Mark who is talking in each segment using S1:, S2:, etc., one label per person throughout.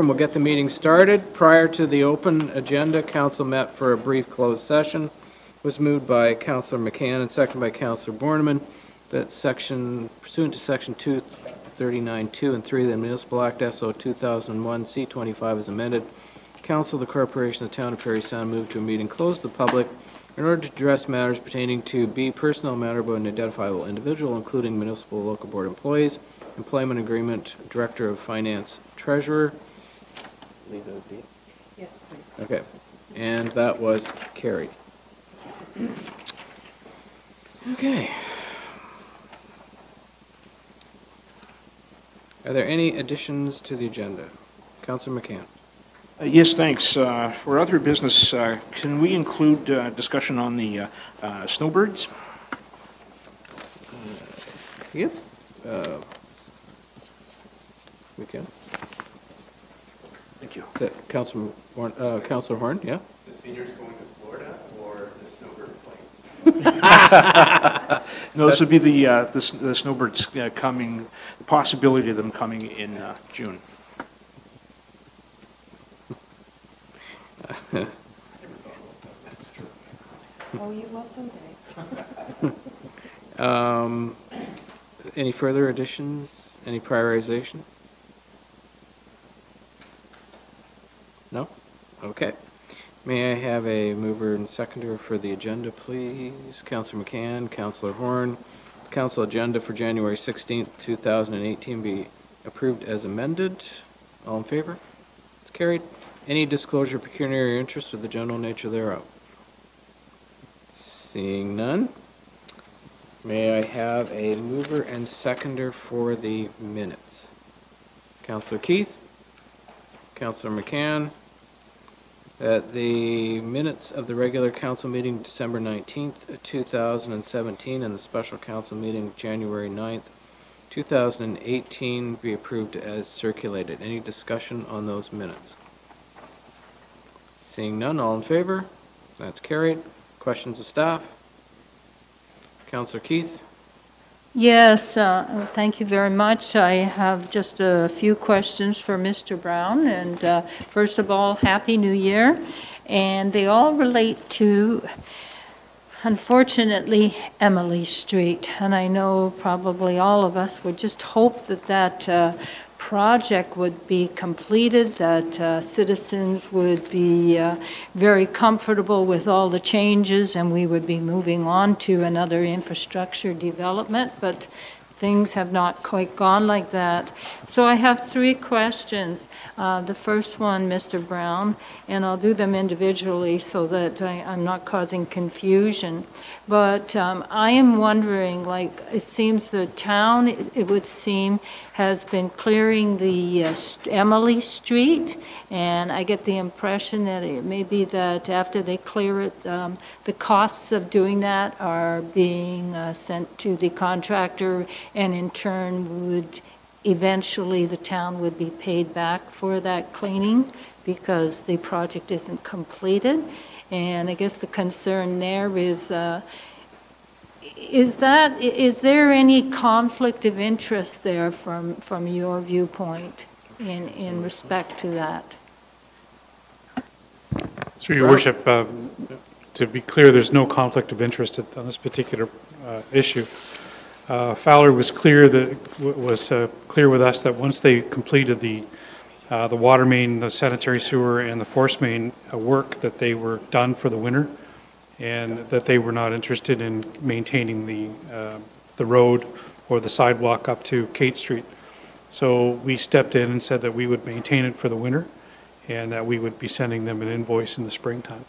S1: We'll get the meeting started. Prior to the open agenda, council met for a brief closed session. It was moved by Councillor McCann and seconded by Councillor Borneman that pursuant to section 239(2) and 3 of the Municipal Act SO 2001 C25 is amended. Council of the Corporation of the Town of Parry Sound moved to a meeting closed to the public in order to address matters pertaining to B, personnel matter about an identifiable individual, including municipal local board employees, employment agreement, director of finance, treasurer. Leave it be.
S2: Yes, please.
S1: Okay, and that was carried. Okay. Are there any additions to the agenda? Councillor McCann.
S3: Yes, thanks. For other business, can we include discussion on the snowbirds?
S1: Yep. We can.
S3: Thank you.
S1: Is that Councillor Horn, yeah?
S4: The seniors going to Florida or the snowbird plane?
S3: No, this would be the snowbirds coming, the possibility of them coming in June.
S2: Oh, you will someday.
S1: Any further additions? Any prioritization? No? Okay. May I have a mover and seconder for the agenda, please? Councillor McCann, Councillor Horn. Council agenda for January 16th, 2018 be approved as amended. All in favor? It's carried. Any disclosure of pecuniary interest or the general nature thereof? Seeing none. May I have a mover and seconder for the minutes? Councillor Keith, Councillor McCann, that the minutes of the regular council meeting December 19th, 2017 and the special council meeting January 9th, 2018 be approved as circulated. Any discussion on those minutes? Seeing none, all in favor? That's carried. Questions of staff? Councillor Keith?
S5: Yes, thank you very much. I have just a few questions for Mr. Brown. And first of all, Happy New Year. And they all relate to, unfortunately, Emily Street. And I know probably all of us would just hope that that project would be completed, that citizens would be very comfortable with all the changes and we would be moving on to another infrastructure development, but things have not quite gone like that. So I have three questions. The first one, Mr. Brown, and I'll do them individually so that I'm not causing confusion. But I am wondering, like, it seems the town, it would seem, has been clearing the Emily Street, and I get the impression that it may be that after they clear it, the costs of doing that are being sent to the contractor, and in turn would eventually the town would be paid back for that cleaning because the project isn't completed. And I guess the concern there is there any conflict of interest there from your viewpoint in respect to that?
S6: Through your worship, to be clear, there's no conflict of interest on this particular issue. Fowler was clear with us that once they completed the water main, the sanitary sewer, and the force main work, that they were done for the winter, and that they were not interested in maintaining the road or the sidewalk up to Kate Street. So we stepped in and said that we would maintain it for the winter, and that we would be sending them an invoice in the springtime.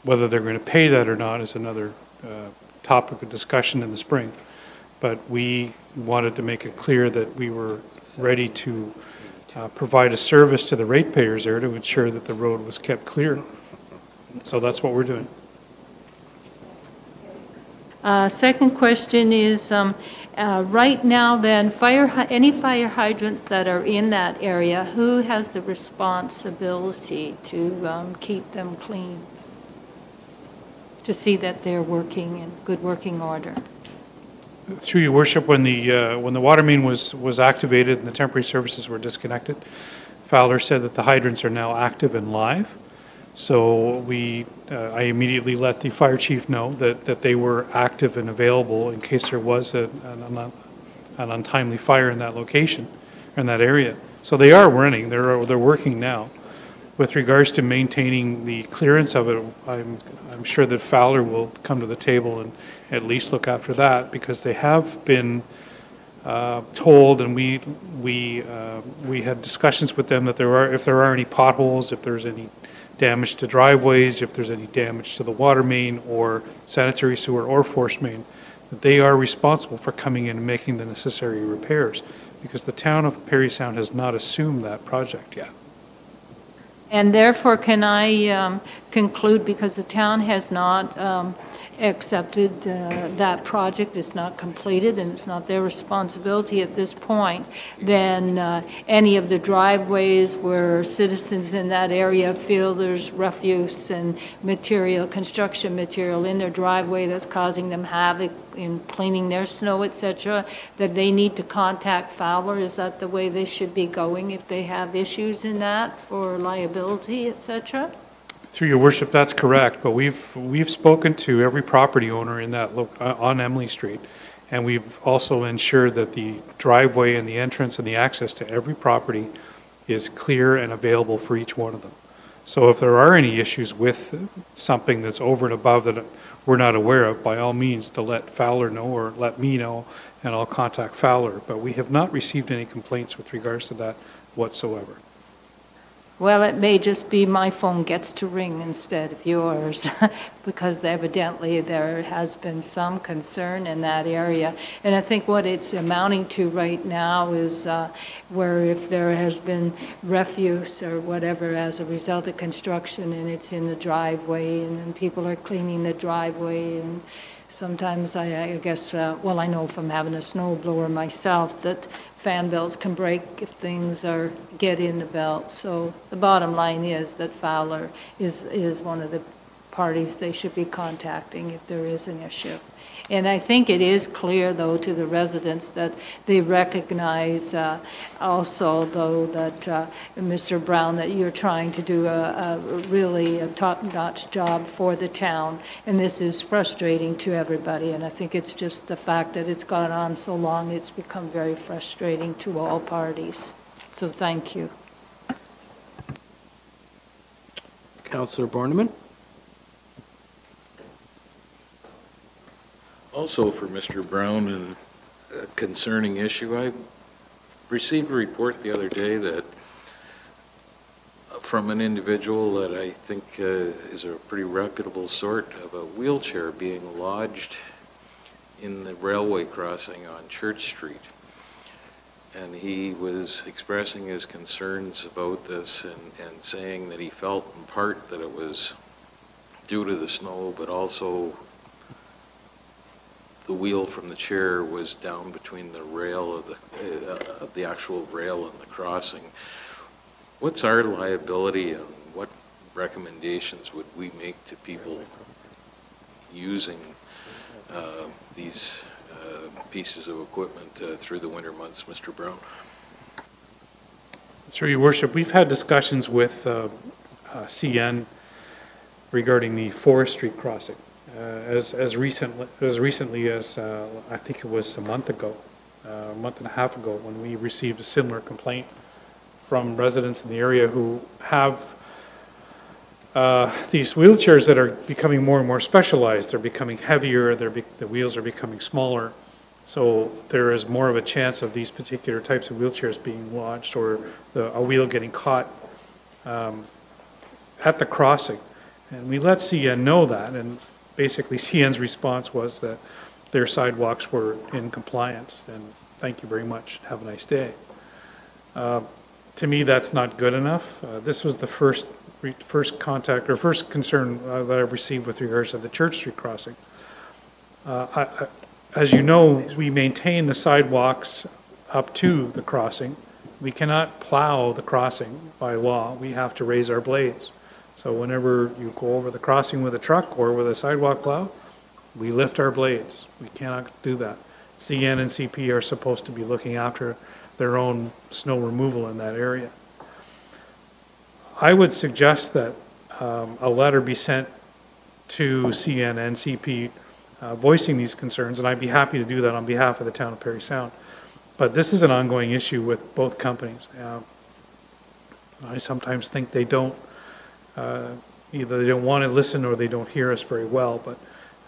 S6: Whether they're going to pay that or not is another topic of discussion in the spring. But we wanted to make it clear that we were ready to provide a service to the ratepayers there to ensure that the road was kept clear. So that's what we're doing.
S5: Second question is, right now then, any fire hydrants that are in that area, who has the responsibility to keep them clean? To see that they're working in good working order?
S6: Through your worship, when the water main was activated and the temporary services were disconnected, Fowler said that the hydrants are now active and live. So I immediately let the fire chief know that they were active and available in case there was an untimely fire in that location, in that area. So they are running, they're working now. With regards to maintaining the clearance of it, I'm sure that Fowler will come to the table and at least look after that, because they have been told, and we had discussions with them that if there are any potholes, if there's any damage to driveways, if there's any damage to the water main or sanitary sewer or force main, that they are responsible for coming in and making the necessary repairs, because the town of Parry Sound has not assumed that project yet.
S5: And therefore, can I conclude, because the town has not accepted that project, is not completed, and it's not their responsibility at this point, then any of the driveways where citizens in that area feel there's refuse and material, construction material in their driveway that's causing them havoc in cleaning their snow, etc., that they need to contact Fowler? Is that the way they should be going if they have issues in that for liability, etc.?
S6: Through your worship, that's correct, but we've spoken to every property owner in that on Emily Street, and we've also ensured that the driveway and the entrance and the access to every property is clear and available for each one of them. So if there are any issues with something that's over and above that we're not aware of, by all means to let Fowler know or let me know, and I'll contact Fowler. But we have not received any complaints with regards to that whatsoever.
S5: Well, it may just be my phone gets to ring instead of yours, because evidently there has been some concern in that area. And I think what it's amounting to right now is where if there has been refuse or whatever as a result of construction and it's in the driveway, and then people are cleaning the driveway, and sometimes I guess, well, I know from having a snow blower myself that fan belts can break if things get in the belt. So the bottom line is that Fowler is one of the parties they should be contacting if there is an issue. And I think it is clear, though, to the residents that they recognize also, though, that Mr. Brown, that you're trying to do a really top-notch job for the town. And this is frustrating to everybody. And I think it's just the fact that it's gone on so long, it's become very frustrating to all parties. So thank you.
S1: Councillor Borneman?
S7: Also for Mr. Brown, and a concerning issue, I received a report the other day that from an individual that I think is a pretty reputable sort, of a wheelchair being lodged in the railway crossing on Church Street. And he was expressing his concerns about this and saying that he felt in part that it was due to the snow, but also the wheel from the chair was down between the rail of the actual rail and the crossing. What's our liability, and what recommendations would we make to people using these pieces of equipment through the winter months, Mr. Brown?
S6: Through your worship, we've had discussions with CN regarding the Forest Street crossing. As recently as I think it was a month and a half ago, when we received a similar complaint from residents in the area who have these wheelchairs that are becoming more and more specialized. They're becoming heavier, the wheels are becoming smaller, so there is more of a chance of these particular types of wheelchairs being launched, or a wheel getting caught at the crossing. And we let CN know that, and basically CN's response was that their sidewalks were in compliance, and thank you very much, have a nice day. To me, that's not good enough. This was the first contact or first concern that I've received with regards to the Church Street crossing. As you know, we maintain the sidewalks up to the crossing. We cannot plow the crossing by law. We have to raise our blades. So whenever you go over the crossing with a truck or with a sidewalk plow, we lift our blades. We cannot do that. CN and CP are supposed to be looking after their own snow removal in that area. I would suggest that a letter be sent to CN and CP voicing these concerns, and I'd be happy to do that on behalf of the town of Parry Sound. But this is an ongoing issue with both companies. I sometimes think they don't, either they don't want to listen or they don't hear us very well, but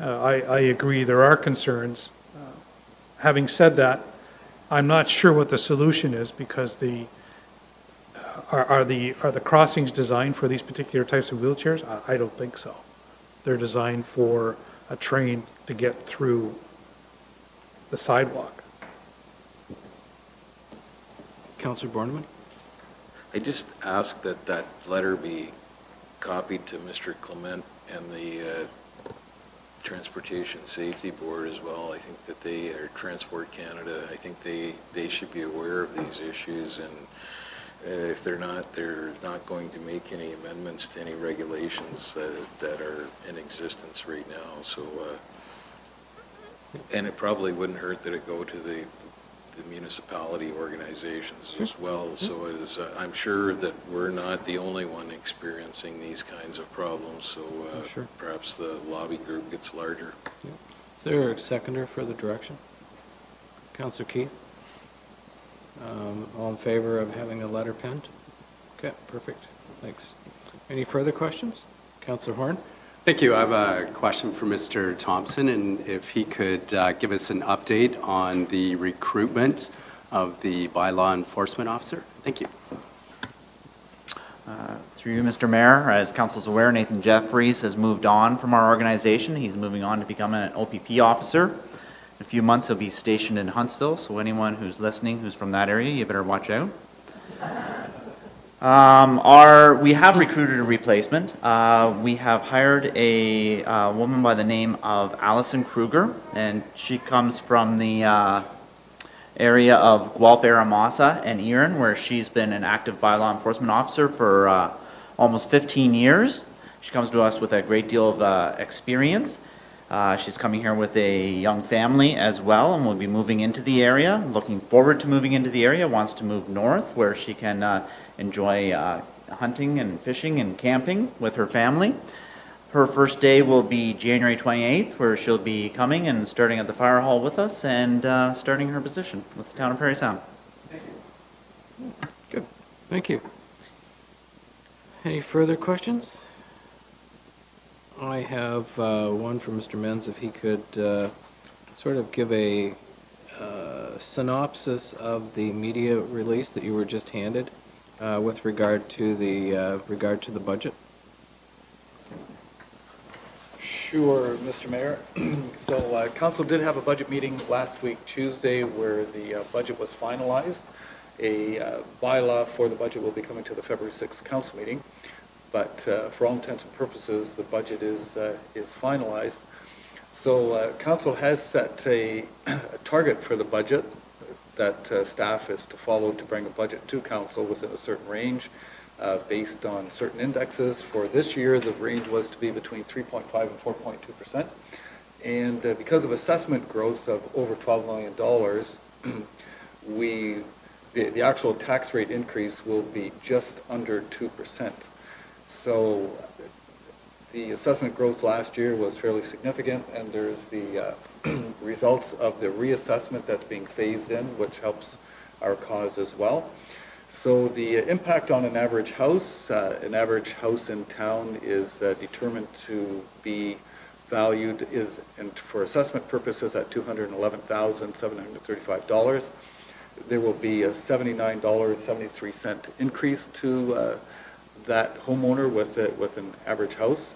S6: I agree there are concerns. Having said that, I'm not sure what the solution is, because are the crossings designed for these particular types of wheelchairs? I don't think so. They're designed for a train to get through the sidewalk.
S1: Councillor Borneman?
S7: I just ask that that letter be copied to Mr. Clement and the Transportation Safety Board as well. I think that they are Transport Canada. I think they should be aware of these issues, and if they're not going to make any amendments to any regulations that are in existence right now. So, and it probably wouldn't hurt that it go to the municipality organizations as well. So as I'm sure that we're not the only one experiencing these kinds of problems. So
S1: Sure.
S7: perhaps the lobby group gets larger.
S1: Yeah. Is there a seconder for the direction? Councillor Keith? All in favor of having a letter penned? Okay, perfect. Thanks. Any further questions? Councillor Horn?
S8: Thank you. I have a question for Mr. Thompson, and if he could give us an update on the recruitment of the bylaw enforcement officer. Thank you.
S9: Through you, Mr. Mayor, as Council's aware, Nathan Jeffries has moved on from our organization. He's moving on to become an OPP officer. In a few months, he'll be stationed in Huntsville, so anyone who's listening who's from that area, you better watch out. We have recruited a replacement. We have hired a woman by the name of Allison Kruger, and she comes from the area of Guelph-Aramasa and Erin, where she's been an active bylaw enforcement officer for almost 15 years. She comes to us with a great deal of experience. She's coming here with a young family as well, and will be moving into the area. Looking forward to moving into the area, wants to move north where she can enjoy hunting and fishing and camping with her family. Her first day will be January 28th, where she'll be coming and starting at the fire hall with us and starting her position with the town of Parry Sound.
S1: Thank you. Good. Thank you. Any further questions? I have one for Mr. Menz, if he could sort of give a synopsis of the media release that you were just handed with regard to the budget.
S10: Sure, Mr. Mayor. So Council did have a budget meeting last week, Tuesday, where the budget was finalized. A bylaw for the budget will be coming to the February 6th Council meeting. But for all intents and purposes, the budget is finalized. So Council has set a target for the budget that staff is to follow to bring a budget to Council within a certain range based on certain indexes. For this year, the range was to be between 3.5 and 4.2%. And because of assessment growth of over $12 million, the actual tax rate increase will be just under 2%. So the assessment growth last year was fairly significant, and there's the results of the reassessment that's being phased in, which helps our cause as well. So the impact on an average house in town is determined to be valued and for assessment purposes at $211,735. There will be a $79.73 increase to that homeowner with an average house,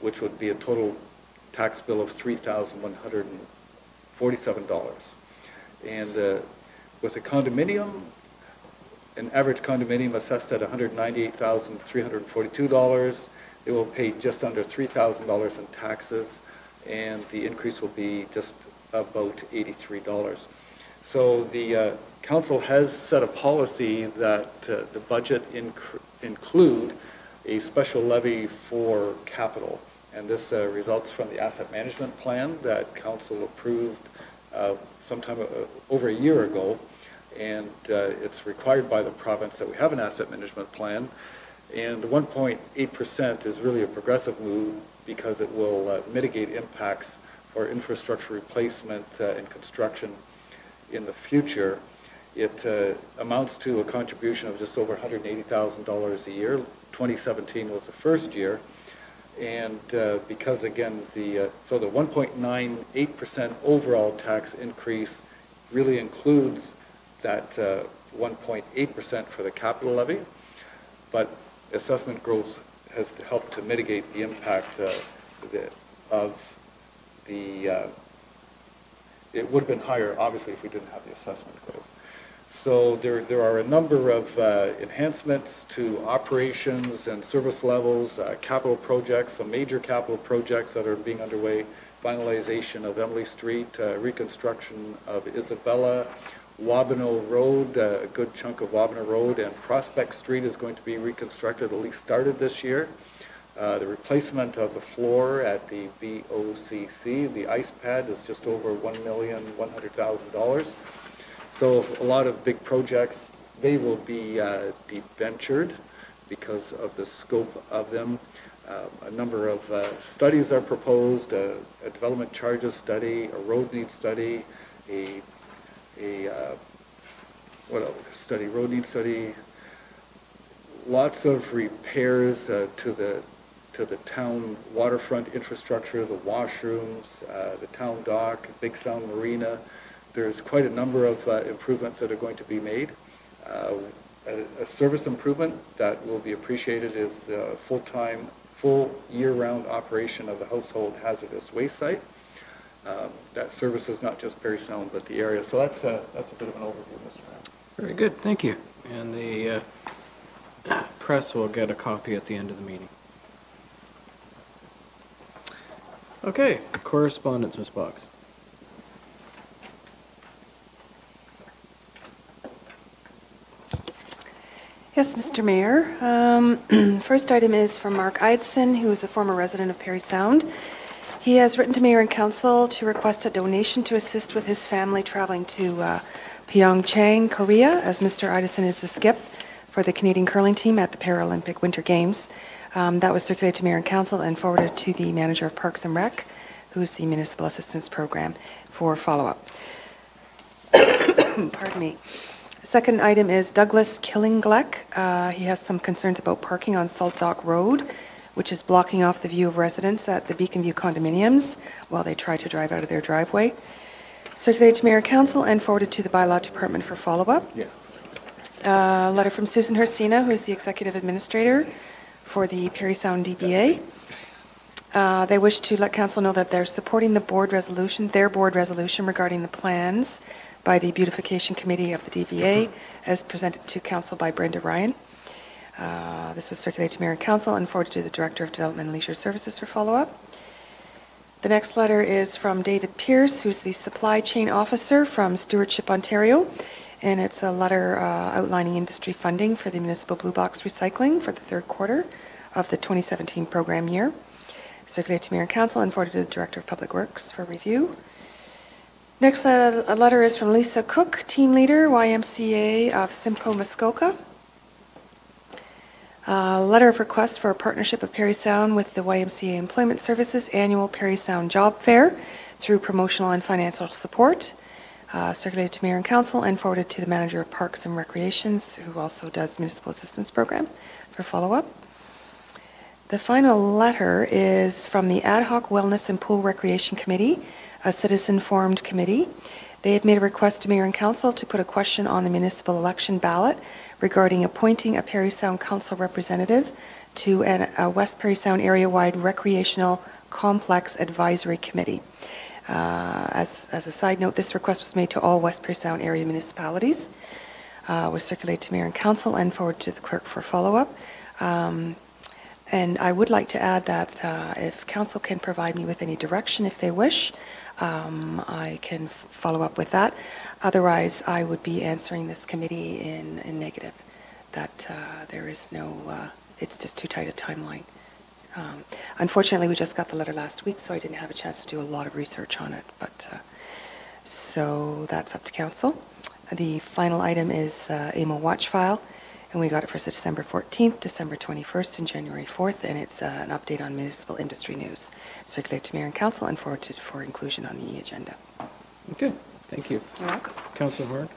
S10: which would be a total tax bill of $3,147. And with a condominium, an average condominium assessed at $198,342, they will pay just under $3,000 in taxes, and the increase will be just about $83. So the Council has set a policy that the budget include a special levy for capital, and this results from the asset management plan that Council approved sometime over a year ago, and it's required by the province that we have an asset management plan, And the 1.8% is really a progressive move because it will mitigate impacts for infrastructure replacement and construction in the future. It amounts to a contribution of just over $180,000 a year. 2017 was the first year. And because, again, so the 1.98% overall tax increase really includes that 1.8% for the capital levy, but assessment growth has helped to mitigate the impact of the, it would have been higher, obviously, if we didn't have the assessment growth. So there are a number of enhancements to operations and service levels, capital projects, some major capital projects that are being underway, finalization of Emily Street, reconstruction of Isabella, Wabineau Road, a good chunk of Wabineau Road, and Prospect Street is going to be reconstructed, at least started this year. The replacement of the floor at the VOCC, the ice pad, is just over $1,100,000. So a lot of big projects, they will be debentured because of the scope of them. A number of studies are proposed, a development charges study, a road needs study, what else? Study, road needs study, lots of repairs to the town waterfront infrastructure, the washrooms, the town dock, Big Sound Marina. There's quite a number of improvements that are going to be made. A service improvement that will be appreciated is the full year-round operation of the household hazardous waste site. That services not just Parry Sound, but the area. So that's a bit of an overview, Mr. Mayor.
S1: Very good, thank you. And the press will get a copy at the end of the meeting. Okay, correspondence, Ms. Boggs.
S2: Yes, Mr. Mayor. First item is from Mark Eidson, who is a former resident of Parry Sound. He has written to Mayor and Council to request a donation to assist with his family traveling to Pyeongchang, Korea, as Mr. Eidson is the skip for the Canadian curling team at the Paralympic Winter Games. That was circulated to Mayor and Council and forwarded to the Manager of Parks and Rec, who's the Municipal Assistance Program, for follow-up. Pardon me. Second item is Douglas Killinglek. He has some concerns about parking on Salt Dock Road, which is blocking off the view of residents at the Beacon View condominiums while they try to drive out of their driveway. Circulated to Mayor and Council and forwarded to the Bylaw Department for follow-up. Yeah. Letter from Susan Hersina, who is the Executive Administrator for the Parry Sound DBA. They wish to let Council know that they're supporting the board resolution, their board resolution regarding the plans by the Beautification Committee of the DBA, as presented to Council by Brenda Ryan. This was circulated to Mayor and Council and forwarded to the Director of Development and Leisure Services for follow-up. The next letter is from David Pierce, who's the Supply Chain Officer from Stewardship Ontario, and it's a letter outlining industry funding for the municipal blue box recycling for the third quarter of the 2017 program year. Circulated to Mayor and Council and forwarded to the Director of Public Works for review. Next a letter is from Lisa Cook, Team Leader, YMCA of Simcoe, Muskoka. Letter of request for a partnership of Parry Sound with the YMCA Employment Services annual Parry Sound Job Fair through promotional and financial support. Circulated to Mayor and Council and forwarded to the Manager of Parks and Recreations, who also does Municipal Assistance Program, for follow-up. The final letter is from the Ad Hoc Wellness and Pool Recreation Committee, a citizen-formed committee. They have made a request to Mayor and Council to put a question on the municipal election ballot regarding appointing a Parry Sound Council representative to a West Parry Sound area-wide recreational complex advisory committee. As a side note, this request was made to all West Parry Sound area municipalities, was circulated to Mayor and Council and forwarded to the clerk for follow-up. And I would like to add that if Council can provide me with any direction if they wish, I can follow up with that. Otherwise, I would be answering this committee in negative, that there is no, it's just too tight a timeline. Unfortunately, we just got the letter last week, so I didn't have a chance to do a lot of research on it. But so that's up to Council. The final item is AMO watch file. And we got it for December 14th, December 21st, and January 4th, and it's an update on municipal industry news. Circulated to Mayor and Council and forwarded for inclusion on the agenda.
S1: Okay, thank you.
S2: You're welcome.
S1: Councillor Horn?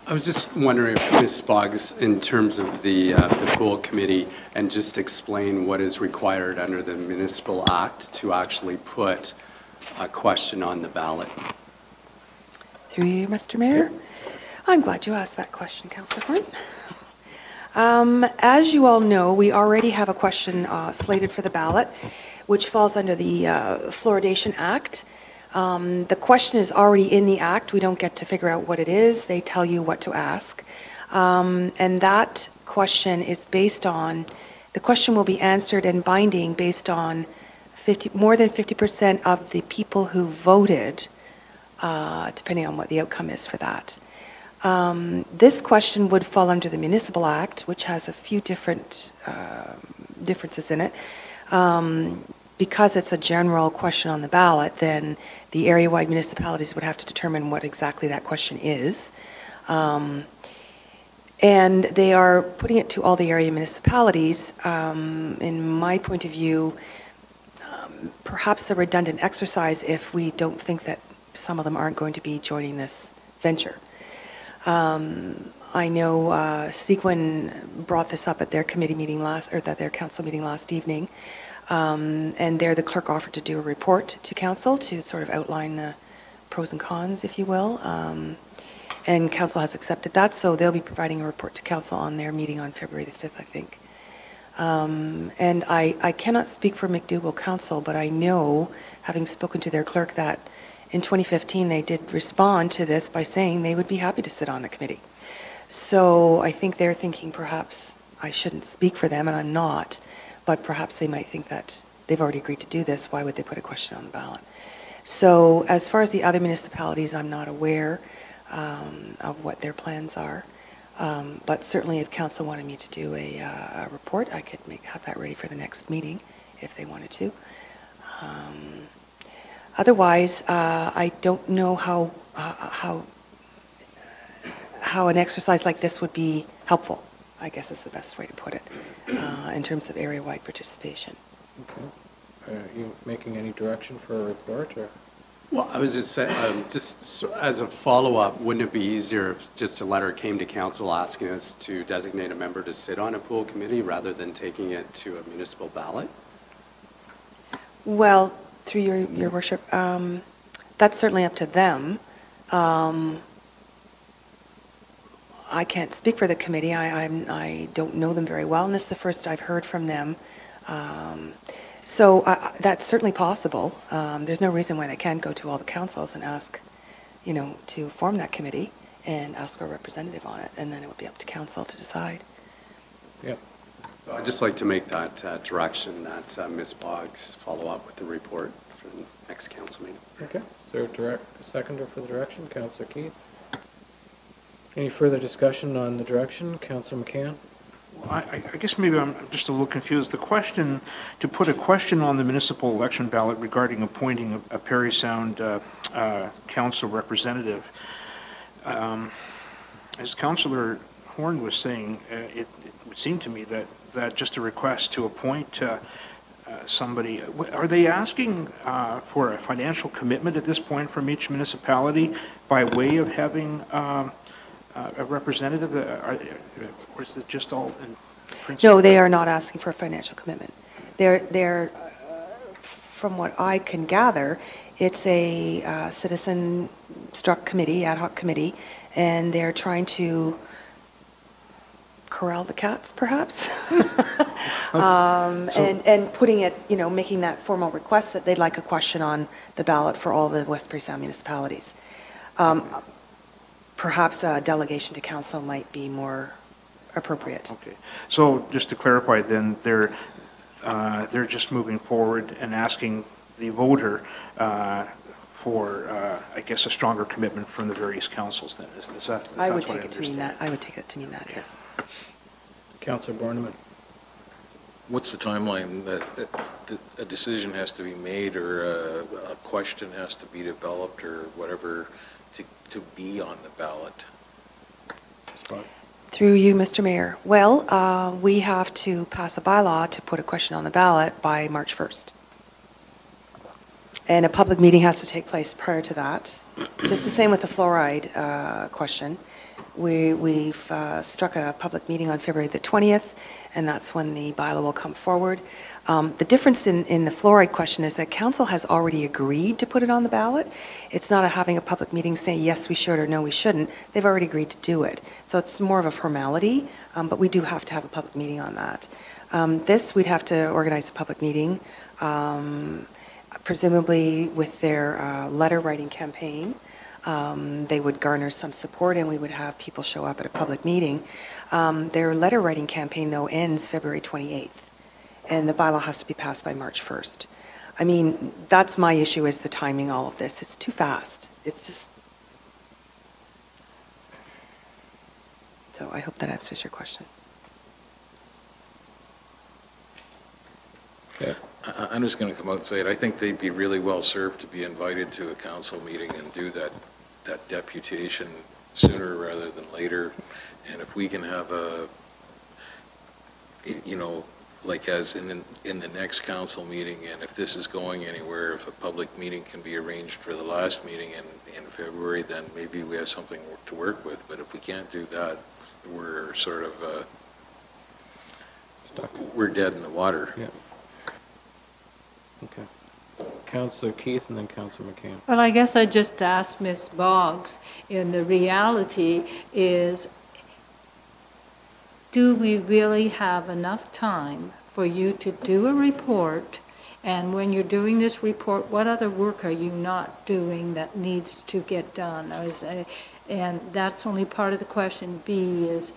S8: I was just wondering if Ms. Boggs, in terms of the pool committee, and just explain what is required under the Municipal Act to actually put a question on the ballot.
S2: Through you, Mr. Mayor. I'm glad you asked that question, Councillor Horn. As you all know, we already have a question slated for the ballot, which falls under the Fluoridation Act. The question is already in the Act. We don't get to figure out what it is. They tell you what to ask. And that question is based on, the question will be answered and binding based on more than 50% of the people who voted, depending on what the outcome is for that. This question would fall under the Municipal Act, which has a few different differences in it. Because it's a general question on the ballot, then the area-wide municipalities would have to determine what exactly that question is. And they are putting it to all the area municipalities. In my point of view, perhaps a redundant exercise if we don't think that some of them aren't going to be joining this venture. I know Sequin brought this up at their committee meeting at their council meeting last evening. And there the clerk offered to do a report to council to sort of outline the pros and cons, if you will. And council has accepted that, so they'll be providing a report to council on their meeting on February the 5th, I think. And I cannot speak for McDougall Council, but I know, having spoken to their clerk, that in 2015 they did respond to this by saying they would be happy to sit on the committee. So I think they're thinking perhaps I shouldn't speak for them, and I'm not. But perhaps they might think that they've already agreed to do this. Why would they put a question on the ballot? So as far as the other municipalities, I'm not aware of what their plans are. But certainly if council wanted me to do a report, I could have that ready for the next meeting if they wanted to. Otherwise, I don't know how an exercise like this would be helpful, I guess is the best way to put it, in terms of area-wide participation.
S1: Okay. Are you making any direction for a report? Or?
S8: Well, I was just saying, just as a follow-up, wouldn't it be easier if just a letter came to council asking us to designate a member to sit on a pool committee rather than taking it to a municipal ballot?
S2: Well, through your worship, that's certainly up to them. I can't speak for the committee. I don't know them very well, and this is the first I've heard from them. So that's certainly possible. There's no reason why they can't go to all the councils and ask, to form that committee and ask for a representative on it, and then it would be up to council to decide.
S1: Yep.
S8: So I'd just like to make that direction that Ms. Boggs follow up with the report for the next council meeting.
S1: Okay. Is there a seconder for the direction? Councillor Keith? Any further discussion on the direction? Councillor McCann?
S3: Well, I guess maybe I'm just a little confused. The question, to put a question on the municipal election ballot regarding appointing a Parry Sound council representative, as Councillor Horn was saying, it would seem to me that just a request to appoint somebody, are they asking for a financial commitment at this point from each municipality by way of having a representative, or is it just all in principle?
S2: No, they are not asking for a financial commitment. They're from what I can gather, it's a citizen-struck committee, ad hoc committee, and they're trying to corral the cats, perhaps, and putting it, making that formal request that they'd like a question on the ballot for all the West Parry Sound municipalities. Perhaps a delegation to council might be more appropriate.
S3: Okay. So just to clarify then, they're just moving forward and asking the voter for, I guess, a stronger commitment from the various councils then. Is that
S2: I would take it to mean that. I would take it to mean that, yes.
S1: Councillor Borneman?
S7: What's the timeline that a decision has to be made, or a question has to be developed, or whatever, to be on the ballot?
S2: Through you, Mr. Mayor. Well, we have to pass a bylaw to put a question on the ballot by March 1st. And a public meeting has to take place prior to that. Just the same with the fluoride question. We've struck a public meeting on February the 20th, and that's when the bylaw will come forward. The difference in the fluoride question is that council has already agreed to put it on the ballot. It's not having a public meeting saying, yes, we should, or no, we shouldn't. They've already agreed to do it. So it's more of a formality, but we do have to have a public meeting on that. This, we'd have to organize a public meeting, presumably with their letter writing campaign. They would garner some support, and we would have people show up at a public meeting. Their letter writing campaign, though, ends February 28th. And the bylaw has to be passed by March 1st. I mean, that's my issue, is the timing, all of this. It's too fast. It's just... So I hope that answers your question.
S1: Okay.
S7: I'm just going to come out and say it. I think they'd be really well served to be invited to a council meeting and do that deputation sooner rather than later. And if we can have a, you know, like as in the next council meeting, and if this is going anywhere, if a public meeting can be arranged for the last meeting in February, then maybe we have something to work with. But if we can't do that, we're sort of, we're dead in the water.
S1: Yeah. Okay. Councillor Keith and then Councillor McCann.
S5: Well, I guess I just asked Ms. Boggs, and the reality is, do we really have enough time for you to do a report? And when you're doing this report, what other work are you not doing that needs to get done? And that's only part of the question. B is,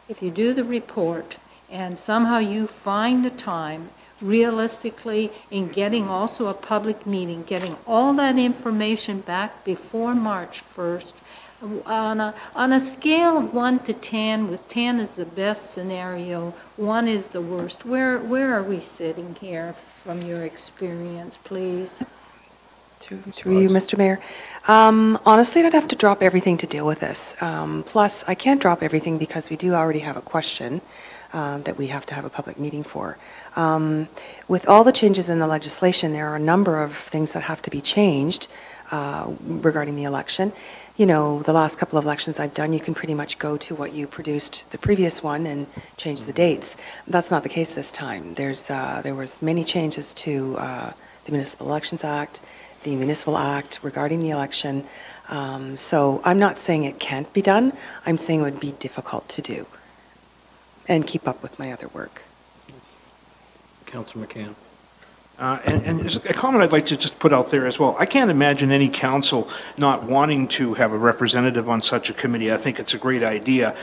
S5: if you do the report and somehow you find the time realistically in getting also a public meeting, getting all that information back before March 1st, on a scale of 1 to 10, with 10 is the best scenario, 1 is the worst, where are we sitting here from your experience, please?
S2: Through you, Mr. Mayor. Honestly, I'd have to drop everything to deal with this. Plus, I can't drop everything because we do already have a question that we have to have a public meeting for. With all the changes in the legislation, there are a number of things that have to be changed regarding the election. You know, the last couple of elections I've done, you can pretty much go to what you produced the previous one and change the dates. That's not the case this time. There was many changes to the Municipal Elections Act, the Municipal Act regarding the election. So I'm not saying it can't be done. I'm saying it would be difficult to do and keep up with my other work.
S1: Councillor McCann.
S3: And just a comment I'd like to just put out there as well. I can't imagine any council not wanting to have a representative on such a committee. I think it's a great idea.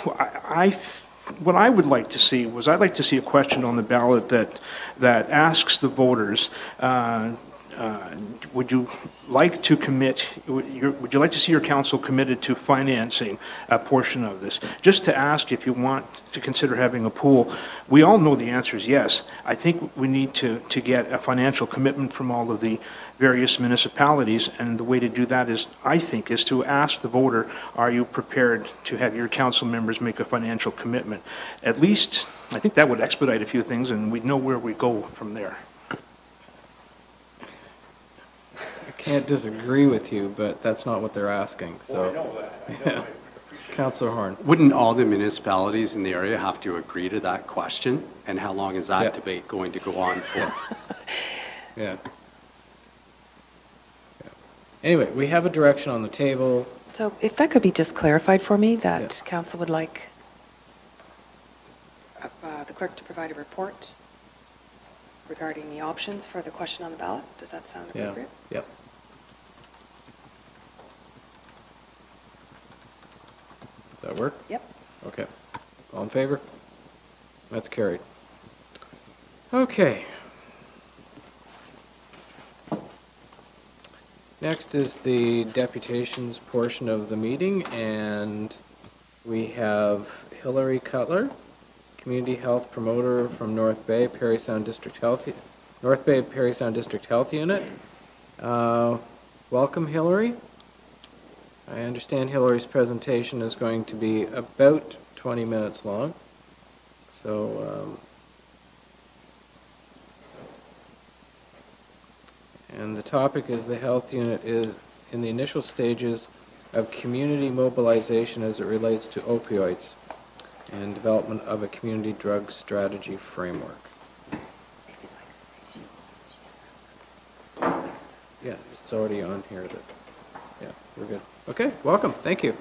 S3: What I would like to see was, I'd like to see a question on the ballot that asks the voters, would you like to see your council committed to financing a portion of this? Just to ask if you want to consider having a pool. We all know the answer is yes. I think we need to get a financial commitment from all of the various municipalities, and the way to do that is, I think, is to ask the voter, are you prepared to have your council members make a financial commitment? At least, I think that would expedite a few things, and we'd know where we go from there.
S1: Can't disagree with you, but that's not what they're asking. So,
S3: I know that. I know.
S1: Councillor Horn.
S8: Wouldn't all the municipalities in the area have to agree to that question? And how long is that debate going to go on for?
S1: Yeah. Anyway, we have a direction on the table.
S2: So if that could be just clarified for me, that council would like the clerk to provide a report regarding the options for the question on the ballot. Does that sound appropriate?
S1: Yep. Does that work?
S2: Yep.
S1: Okay. All in favor? That's carried. Okay. Next is the deputations portion of the meeting, and we have Hillary Cutler, Community Health Promoter from North Bay, Parry Sound District Health, North Bay Parry Sound District Health Unit. Welcome, Hillary. I understand Hillary's presentation is going to be about 20 minutes long. So, and the topic is the health unit is in the initial stages of community mobilization as it relates to opioids and development of a community drug strategy framework. Yeah, it's already on here. Yeah, we're good. Okay, welcome. Thank you.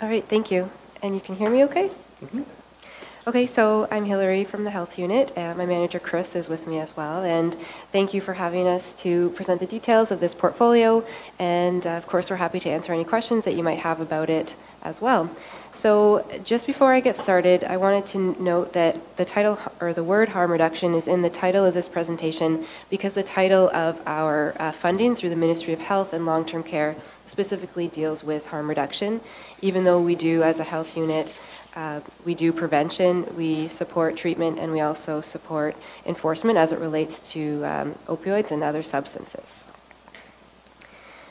S11: All right, thank you. And you can hear me okay?
S1: Mm-hmm.
S11: Okay, so I'm Hillary from the Health Unit, and my manager Chris is with me as well, and thank you for having us to present the details of this portfolio, and of course we're happy to answer any questions that you might have about it as well. So just before I get started, I wanted to note that the title, or the word harm reduction, is in the title of this presentation because the title of our funding through the Ministry of Health and Long-Term Care specifically deals with harm reduction, even though we do as a health unit we do prevention, we support treatment, and we also support enforcement as it relates to opioids and other substances.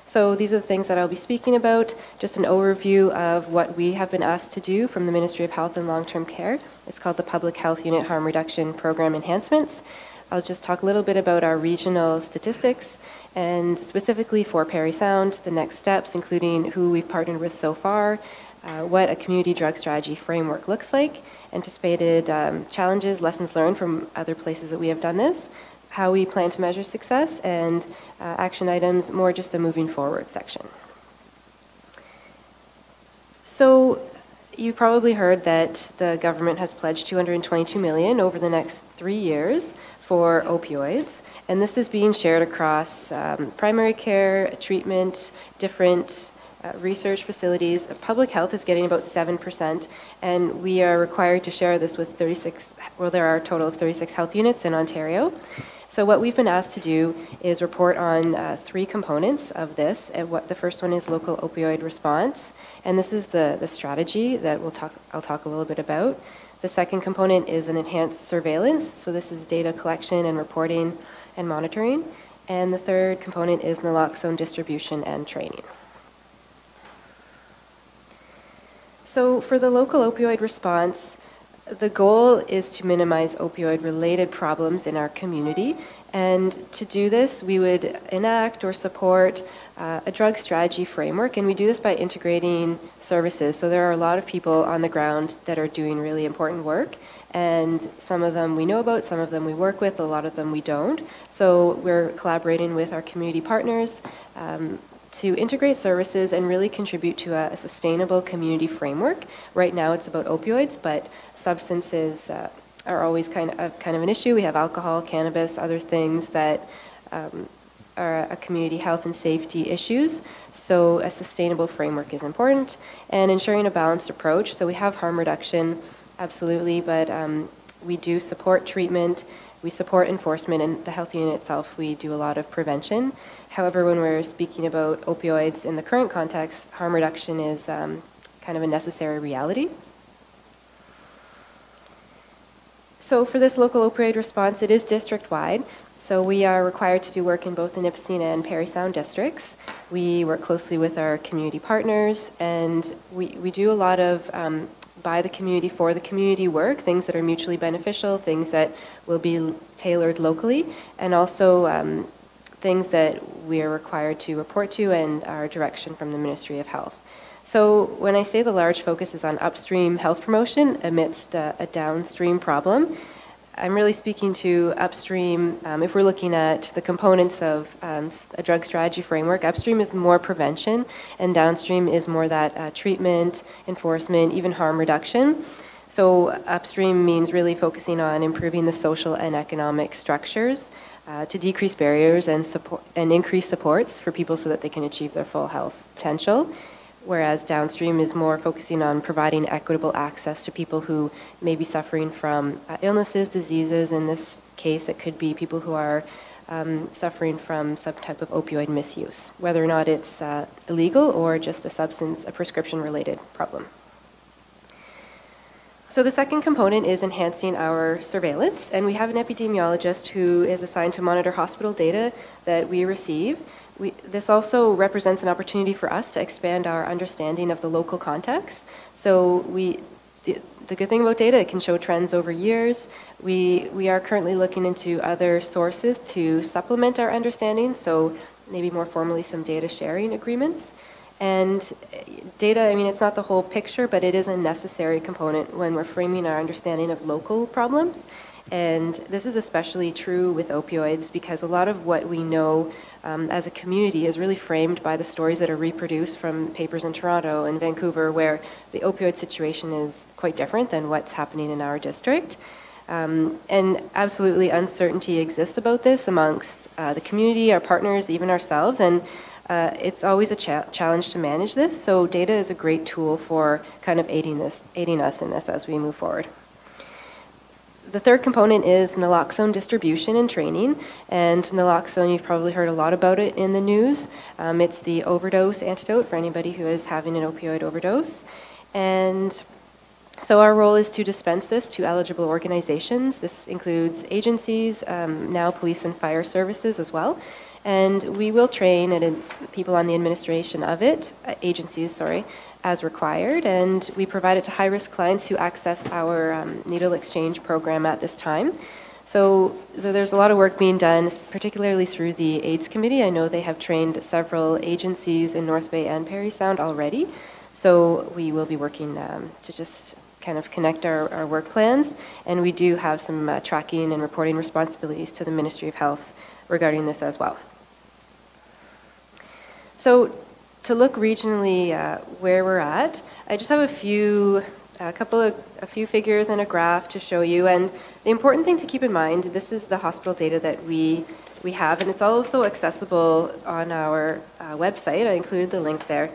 S11: So these are the things that I'll be speaking about. Just an overview of what we have been asked to do from the Ministry of Health and Long-Term Care. It's called the Public Health Unit Harm Reduction Program Enhancements. I'll just talk a little bit about our regional statistics, and specifically for Parry Sound, the next steps, including who we've partnered with so far, what a community drug strategy framework looks like, anticipated challenges, lessons learned from other places that we have done this, how we plan to measure success, and action items, more just a moving forward section. So you've probably heard that the government has pledged $222 million over the next 3 years for opioids, and this is being shared across primary care, treatment, different research facilities. Public health is getting about 7%, and we are required to share this with 36, well, there are a total of 36 health units in Ontario. So what we've been asked to do is report on 3 components of this. And the first one is local opioid response, and this is the strategy that I'll talk a little bit about. The second component is an enhanced surveillance, so this is data collection and reporting and monitoring. And the third component is naloxone distribution and training. So for the local opioid response, the goal is to minimize opioid-related problems in our community, and to do this, we would enact or support a drug strategy framework, and we do this by integrating services. So there are a lot of people on the ground that are doing really important work, and some of them we know about, some of them we work with, a lot of them we don't. So we're collaborating with our community partners to integrate services and really contribute to a sustainable community framework. Right now it's about opioids, but substances are always kind of an issue. We have alcohol, cannabis, other things that are a community health and safety issues. So a sustainable framework is important, and ensuring a balanced approach. So we have harm reduction, absolutely, but we do support treatment, we support enforcement, and the health unit itself, we do a lot of prevention. However, when we're speaking about opioids in the current context, harm reduction is kind of a necessary reality. So for this local opioid response, it is district-wide. So we are required to do work in both the Nipissing and Parry Sound districts. We work closely with our community partners, and we do a lot of by the community, for the community work, things that are mutually beneficial, things that will be tailored locally, and also things that we are required to report to and our direction from the Ministry of Health. So when I say the large focus is on upstream health promotion amidst a downstream problem, I'm really speaking to upstream. If we're looking at the components of a drug strategy framework, upstream is more prevention, and downstream is more that treatment, enforcement, even harm reduction. So upstream means really focusing on improving the social and economic structures to decrease barriers and support and increase supports for people so that they can achieve their full health potential. Whereas downstream is more focusing on providing equitable access to people who may be suffering from illnesses, diseases. In this case, it could be people who are suffering from some type of opioid misuse, whether or not it's illegal or just a prescription-related problem. So the second component is enhancing our surveillance, and we have an epidemiologist who is assigned to monitor hospital data that we receive. This also represents an opportunity for us to expand our understanding of the local context. So the good thing about data, it can show trends over years. We are currently looking into other sources to supplement our understanding, so maybe more formally some data sharing agreements. And data, I mean, it's not the whole picture, but it is a necessary component when we're framing our understanding of local problems. And this is especially true with opioids because a lot of what we know as a community is really framed by the stories that are reproduced from papers in Toronto and Vancouver, where the opioid situation is quite different than what's happening in our district. And absolutely uncertainty exists about this amongst the community, our partners, even ourselves. And it's always a challenge to manage this. So data is a great tool for kind of aiding us in this as we move forward. The third component is naloxone distribution and training. And naloxone, you've probably heard a lot about it in the news. It's the overdose antidote for anybody who is having an opioid overdose. And so our role is to dispense this to eligible organizations. This includes agencies, now police and fire services as well. And we will train people on the administration of it, agencies, sorry, as required. And we provide it to high-risk clients who access our needle exchange program at this time. So there's a lot of work being done, particularly through the AIDS Committee. I know they have trained several agencies in North Bay and Parry Sound already. So we will be working to just kind of connect our work plans. And we do have some tracking and reporting responsibilities to the Ministry of Health regarding this as well. So to look regionally where we're at, I just have a few figures and a graph to show you. And the important thing to keep in mind, this is the hospital data that we have, and it's also accessible on our website. I included the link there.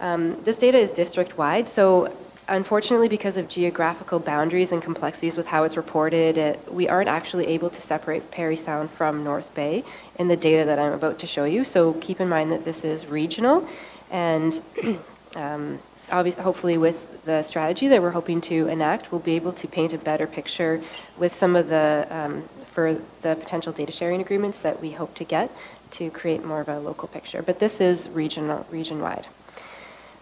S11: This data is district-wide, so unfortunately, because of geographical boundaries and complexities with how it's reported, we aren't actually able to separate Parry Sound from North Bay in the data that I'm about to show you. So keep in mind that this is regional, and obviously, hopefully with the strategy that we're hoping to enact, we'll be able to paint a better picture with some of the, for the potential data sharing agreements that we hope to get to create more of a local picture. But this is region-wide.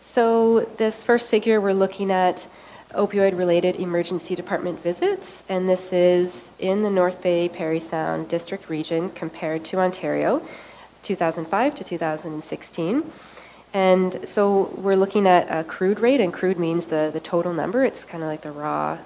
S11: So this first figure, we're looking at opioid-related emergency department visits, and this is in the North Bay Parry Sound district region compared to Ontario, 2005 to 2016. And so we're looking at a crude rate, and crude means the total number. It's kind of like the raw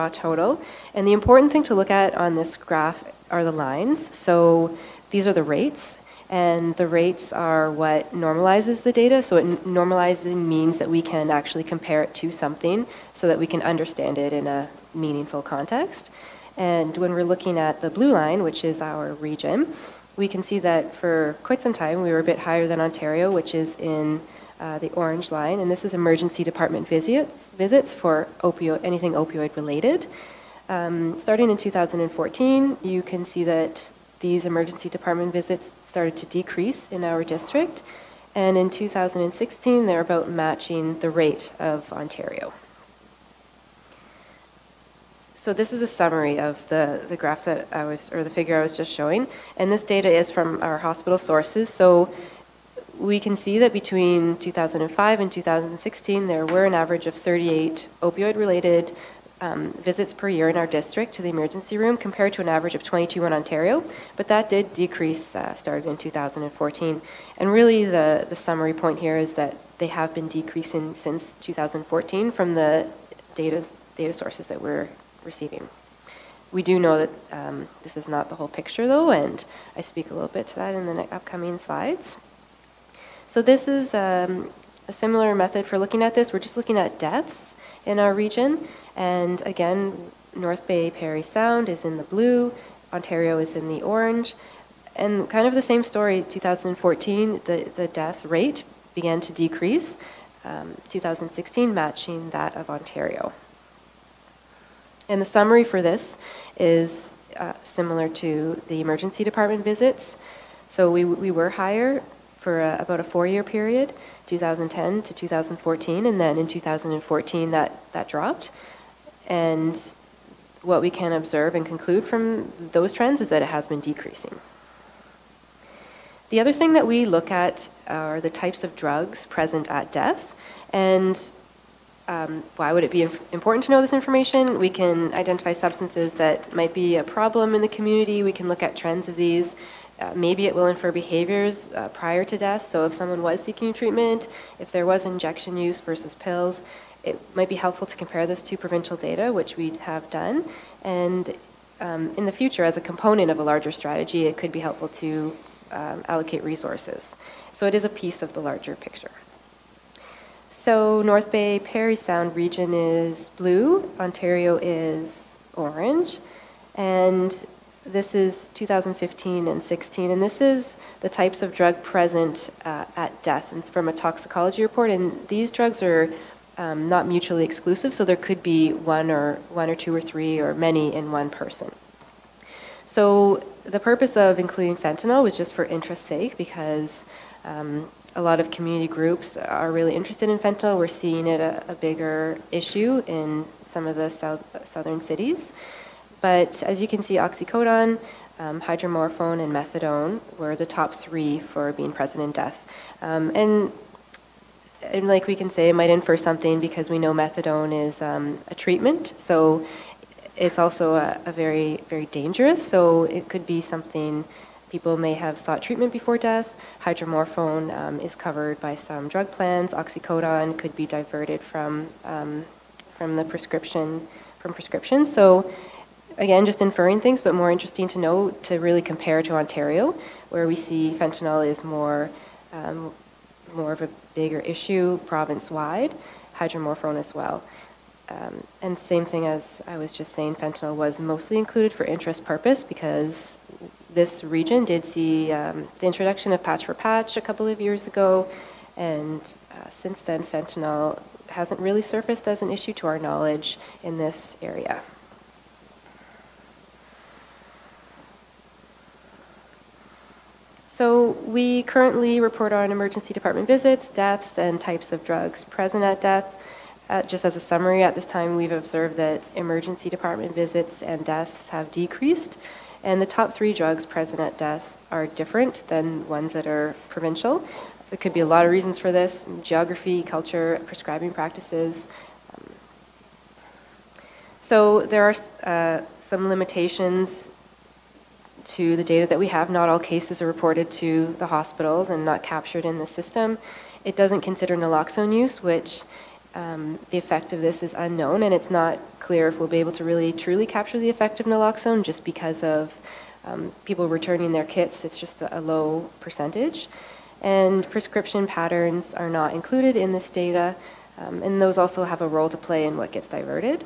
S11: total. And the important thing to look at on this graph are the lines. So these are the rates. And the rates are what normalizes the data. So normalizing means that we can actually compare it to something so that we can understand it in a meaningful context. And when we're looking at the blue line, which is our region, we can see that for quite some time we were a bit higher than Ontario, which is in the orange line. And this is emergency department visits for anything opioid related. Starting in 2014, you can see that these emergency department visits started to decrease in our district, and in 2016 they're about matching the rate of Ontario. So this is a summary of the graph that the figure I was just showing, and this data is from our hospital sources. So we can see that between 2005 and 2016 there were an average of 38 opioid-related visits per year in our district to the emergency room compared to an average of 22 in Ontario, but that did decrease starting in 2014. And really the summary point here is that they have been decreasing since 2014 from the data sources that we're receiving. We do know that this is not the whole picture though, and I speak a little bit to that in the upcoming slides. So this is a similar method for looking at this. We're just looking at deaths in our region. And again, North Bay Parry Sound is in the blue, Ontario is in the orange, and kind of the same story. 2014, the death rate began to decrease, 2016 matching that of Ontario. And the summary for this is similar to the emergency department visits. So we were higher for about a 4-year period, 2010 to 2014, and then in 2014 that dropped. And what we can observe and conclude from those trends is that it has been decreasing. The other thing that we look at are the types of drugs present at death. And why would it be important to know this information? We can identify substances that might be a problem in the community. We can look at trends of these. Maybe it will infer behaviors prior to death. So if someone was seeking treatment, if there was injection use versus pills, it might be helpful to compare this to provincial data, which we have done. And in the future, as a component of a larger strategy, it could be helpful to allocate resources. So it is a piece of the larger picture. So North Bay Parry Sound region is blue, Ontario is orange, and this is 2015 and 16, and this is the types of drug present at death and from a toxicology report, and these drugs are not mutually exclusive, so there could be one or two or three or many in one person. So the purpose of including fentanyl was just for interest's sake, because a lot of community groups are really interested in fentanyl. We're seeing it a bigger issue in some of the southern cities. But as you can see, oxycodone, hydromorphone, and methadone were the top three for being present in death. And like we can say, it might infer something because we know methadone is a treatment. So it's also a very, very dangerous. So it could be something people may have sought treatment before death. Hydromorphone is covered by some drug plans. Oxycodone could be diverted from the prescription, So again, just inferring things, but more interesting to know to really compare to Ontario, where we see fentanyl is more of a bigger issue province-wide, hydromorphone as well. And same thing as I was just saying, fentanyl was mostly included for interest purpose because this region did see the introduction of patch for patch a couple of years ago, and since then fentanyl hasn't really surfaced as an issue to our knowledge in this area. So we currently report on emergency department visits, deaths, and types of drugs present at death. Just as a summary, at this time we've observed that emergency department visits and deaths have decreased, and the top three drugs present at death are different than ones that are provincial. There could be a lot of reasons for this: geography, culture, prescribing practices. So there are some limitations to the data that we have. Not all cases are reported to the hospitals and not captured in the system. It doesn't consider naloxone use, which the effect of this is unknown, and it's not clear if we'll be able to really truly capture the effect of naloxone just because of people returning their kits. It's just a low percentage. And prescription patterns are not included in this data, and those also have a role to play in what gets diverted.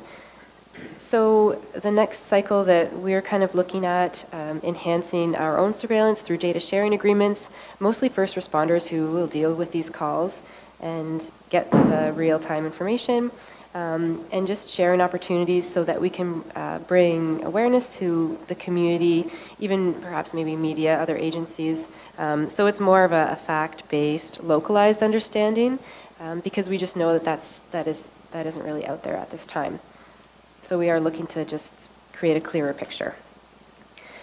S11: So the next cycle that we're kind of looking at, enhancing our own surveillance through data sharing agreements, mostly first responders who will deal with these calls and get the real-time information, and just sharing opportunities so that we can bring awareness to the community, even perhaps maybe media, other agencies. So it's more of a fact-based, localized understanding, because we just know that isn't really out there at this time. So we are looking to just create a clearer picture.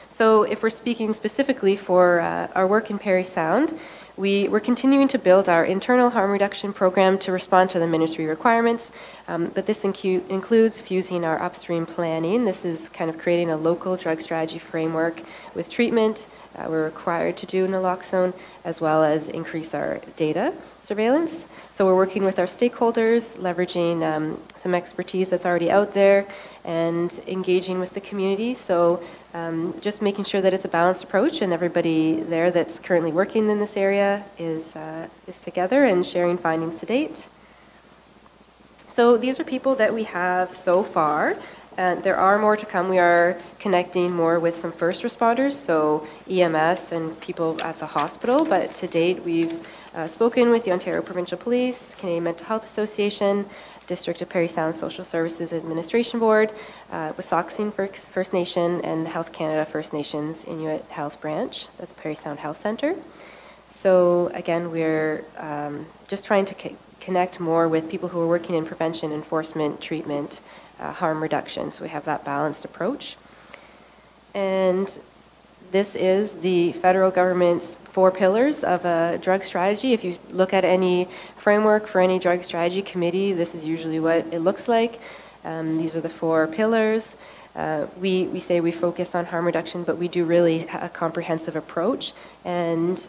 S11: So if we're speaking specifically for our work in Parry Sound, we're continuing to build our internal harm reduction program to respond to the ministry requirements, but this includes fusing our upstream planning. This is kind of creating a local drug strategy framework with treatment. We're required to do naloxone, as well as increase our data surveillance. So we're working with our stakeholders, leveraging some expertise that's already out there, and engaging with the community. So just making sure that it's a balanced approach, and everybody there that's currently working in this area is together and sharing findings to date. So these are people that we have so far. There are more to come. We are connecting more with some first responders, so EMS and people at the hospital, but to date we've spoken with the Ontario Provincial Police, Canadian Mental Health Association, District of Parry Sound Social Services Administration Board, Wissahickon First Nation, and the Health Canada First Nations Inuit Health Branch at the Parry Sound Health Centre. So again, we're just trying to connect more with people who are working in prevention, enforcement, treatment, harm reduction. So we have that balanced approach. And This is the federal government's 4 pillars of a drug strategy. If you look at any framework for any drug strategy committee, this is usually what it looks like. These are the 4 pillars. We say we focus on harm reduction, but we do really a comprehensive approach. And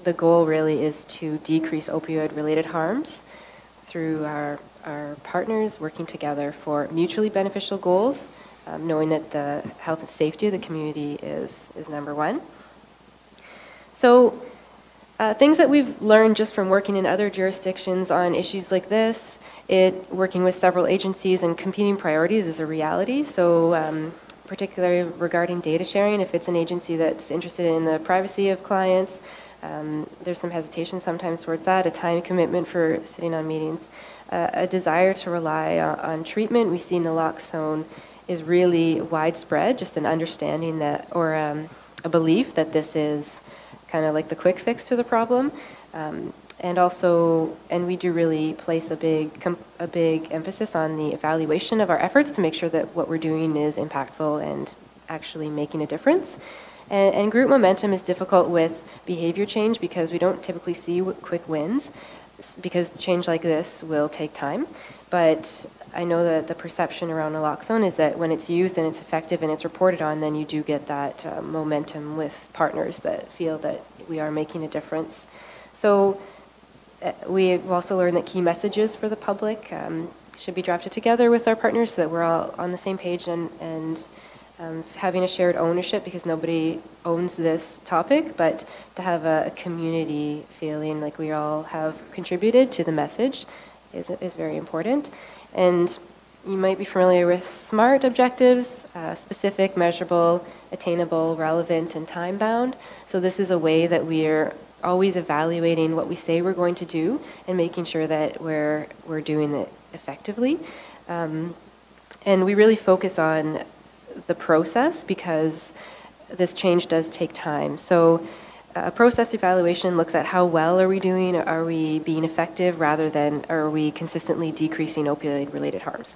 S11: the goal really is to decrease opioid-related harms through our partners working together for mutually beneficial goals, knowing that the health and safety of the community is number 1. So things that we've learned just from working in other jurisdictions on issues like this, working with several agencies and competing priorities is a reality. So particularly regarding data sharing, if it's an agency that's interested in the privacy of clients, there's some hesitation sometimes towards that, a time commitment for sitting on meetings, a desire to rely on treatment. We see naloxone is really widespread, just an understanding that, or a belief that this is kind of like the quick fix to the problem. And we do really place a big emphasis on the evaluation of our efforts to make sure that what we're doing is impactful and actually making a difference. And group momentum is difficult with behavior change because we don't typically see quick wins, because change like this will take time. But I know that the perception around naloxone is that when it's used and it's effective and it's reported on, then you do get that momentum with partners that feel that we are making a difference. So we've also learned that key messages for the public should be drafted together with our partners so that we're all on the same page and having a shared ownership, because nobody owns this topic, but to have a community feeling like we all have contributed to the message is very important. And you might be familiar with SMART objectives, specific, measurable, attainable, relevant, and time-bound. So this is a way that we're always evaluating what we say we're going to do and making sure that we're doing it effectively. And we really focus on the process because this change does take time. So a process evaluation looks at how well are we doing, are we being effective, rather than are we consistently decreasing opioid-related harms.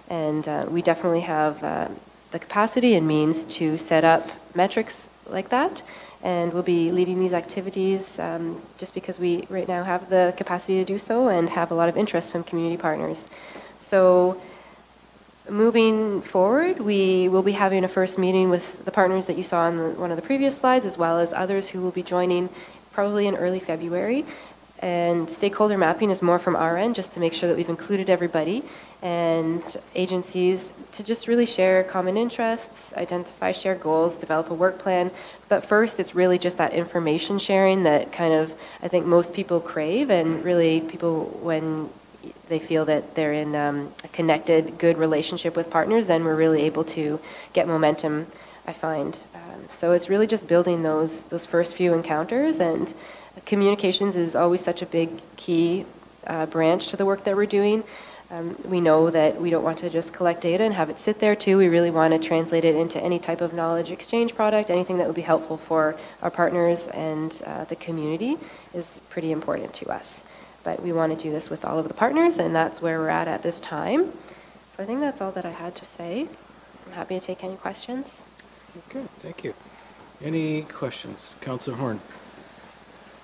S11: And we definitely have the capacity and means to set up metrics like that, and we'll be leading these activities just because we right now have the capacity to do so and have a lot of interest from community partners. So moving forward, we will be having a first meeting with the partners that you saw on one of the previous slides, as well as others who will be joining probably in early February. And stakeholder mapping is more from our end, just to make sure that we've included everybody and agencies to just really share common interests, identify shared goals, develop a work plan. But first, it's really just that information sharing that kind of, I think most people crave, and really people, when they feel that they're in a connected, good relationship with partners, then we're really able to get momentum, I find. So it's really just building those first few encounters, and communications is always such a big key branch to the work that we're doing. We know that we don't want to just collect data and have it sit there too. We really want to translate it into any type of knowledge exchange product. Anything that would be helpful for our partners and the community is pretty important to us. But we want to do this with all of the partners, and that's where we're at this time. So I think that's all that I had to say. I'm happy to take any questions.
S1: Okay, thank you. Any questions? Councillor Horn.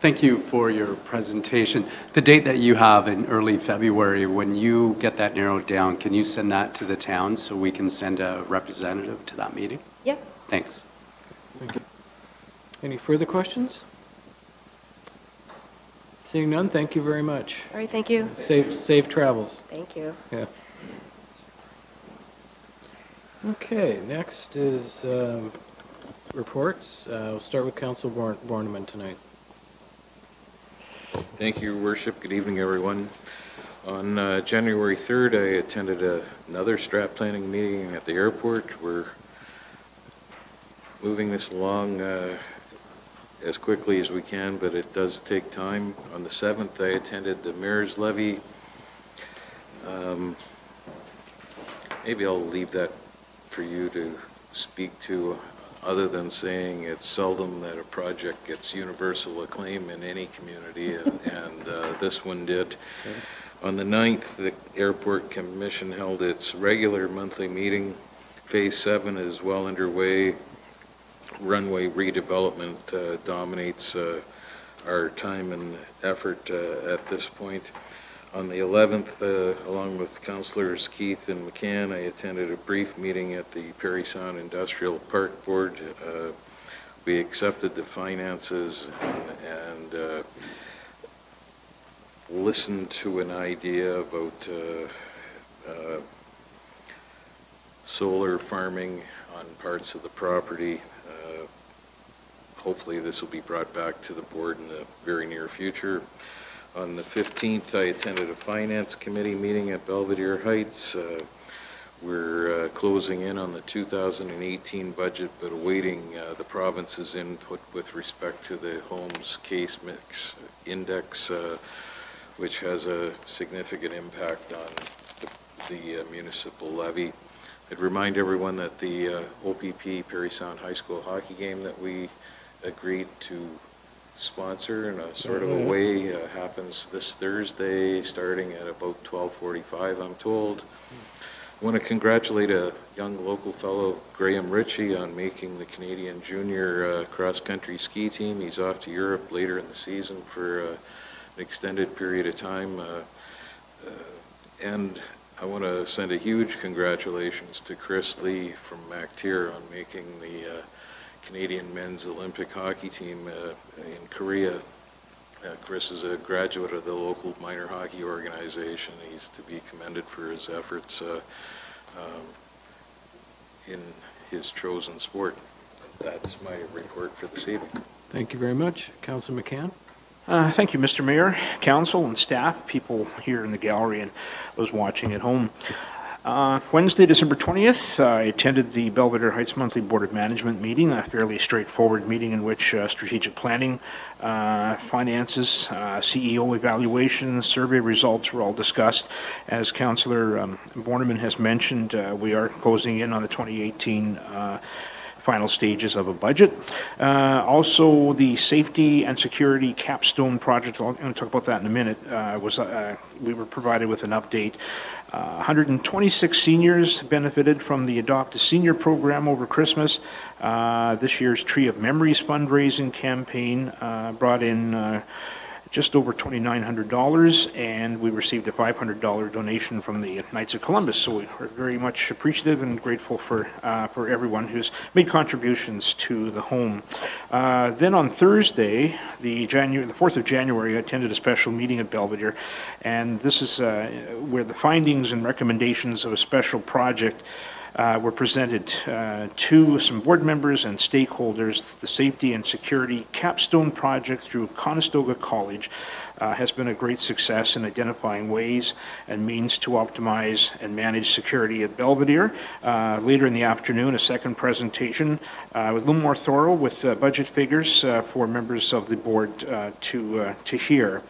S8: Thank you for your presentation. The date that you have in early February, when you get that narrowed down, can you send that to the town so we can send a representative to that meeting?
S11: Yep.
S8: Thanks.
S1: Thank you. Any further questions? Seeing none, thank you very much.
S11: All right, thank you.
S1: Safe travels.
S11: Thank you.
S1: Yeah. Okay, next is reports. We'll start with Councillor Borneman tonight.
S7: Thank you, Your Worship. Good evening, everyone. On January 3rd, I attended another strat planning meeting at the airport. We're moving this along as quickly as we can, but it does take time. On the 7th, I attended the mayor's levy. Maybe I'll leave that for you to speak to, other than saying it's seldom that a project gets universal acclaim in any community, and this one did. Okay. On the 9th, the Airport Commission held its regular monthly meeting. Phase 7 is well underway. runway redevelopment dominates our time and effort at this point. On the 11th, along with Councillors Keith and McCann, I attended a brief meeting at the Parry Sound Industrial Park Board. We accepted the finances and listened to an idea about solar farming on parts of the property. Hopefully this will be brought back to the board in the very near future. On the 15th, I attended a finance committee meeting at Belvedere Heights. We're closing in on the 2018 budget, but awaiting the province's input with respect to the Homes Case Mix Index, which has a significant impact on the municipal levy. I'd remind everyone that the OPP Parry Sound High School hockey game that we agreed to sponsor in a sort of a way happens this Thursday, starting at about 12:45, I'm told. I want to congratulate a young local fellow, Graham Ritchie, on making the Canadian Junior cross-country ski team. He's off to Europe later in the season for an extended period of time. And I want to send a huge congratulations to Chris Lee from MacTier on making the Canadian men's Olympic hockey team in Korea. Chris is a graduate of the local minor hockey organization. He's to be commended for his efforts in his chosen sport. That's my report for this evening.
S1: Thank you very much. Councillor McCann?
S3: Thank you, Mr. Mayor, council and staff, people here in the gallery and those watching at home. Wednesday, December 20th, I attended the Belvedere Heights Monthly Board of Management meeting, a fairly straightforward meeting in which strategic planning, finances, CEO evaluation, survey results were all discussed. As Councillor Borneman has mentioned, we are closing in on the 2018 final stages of a budget. Also, the safety and security capstone project, I'm going to talk about that in a minute, we were provided with an update. 126 seniors benefited from the Adopt a Senior program over Christmas. This year's Tree of Memories fundraising campaign brought in just over $2,900, and we received a $500 donation from the Knights of Columbus. So we are very much appreciative and grateful for everyone who's made contributions to the home. Then on Thursday, the 4th of January, I attended a special meeting at Belvedere, and this is where the findings and recommendations of a special project were presented to some board members and stakeholders. The Safety and Security Capstone Project through Conestoga College has been a great success in identifying ways and means to optimize and manage security at Belvedere. Later in the afternoon, a second presentation with a little more thorough with budget figures for members of the board to hear.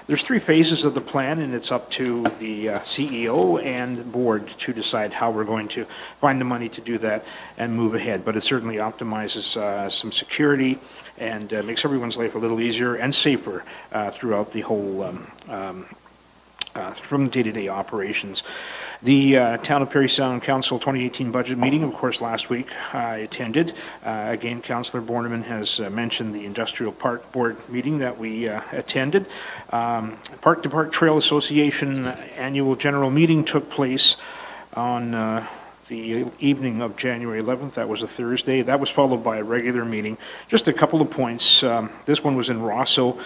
S3: There's 3 phases of the plan, and it's up to the CEO and board to decide how we're going to find the money to do that and move ahead. But it certainly optimizes some security and makes everyone's life a little easier and safer throughout the whole from day-to-day operations. The Town of Parry Sound Council 2018 budget meeting, of course, last week I attended. Again, Councillor Borneman has mentioned the Industrial Park Board meeting that we attended. Park to Park Trail Association annual general meeting took place on the evening of January 11th. That was a Thursday. That was followed by a regular meeting. Just a couple of points. This one was in Rosso.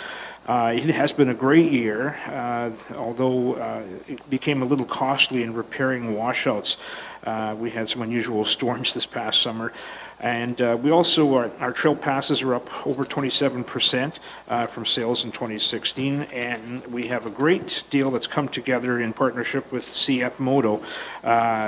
S3: It has been a great year, although it became a little costly in repairing washouts. We had some unusual storms this past summer. And we also, our trail passes are up over 27% from sales in 2016. And we have a great deal that's come together in partnership with CF Moto,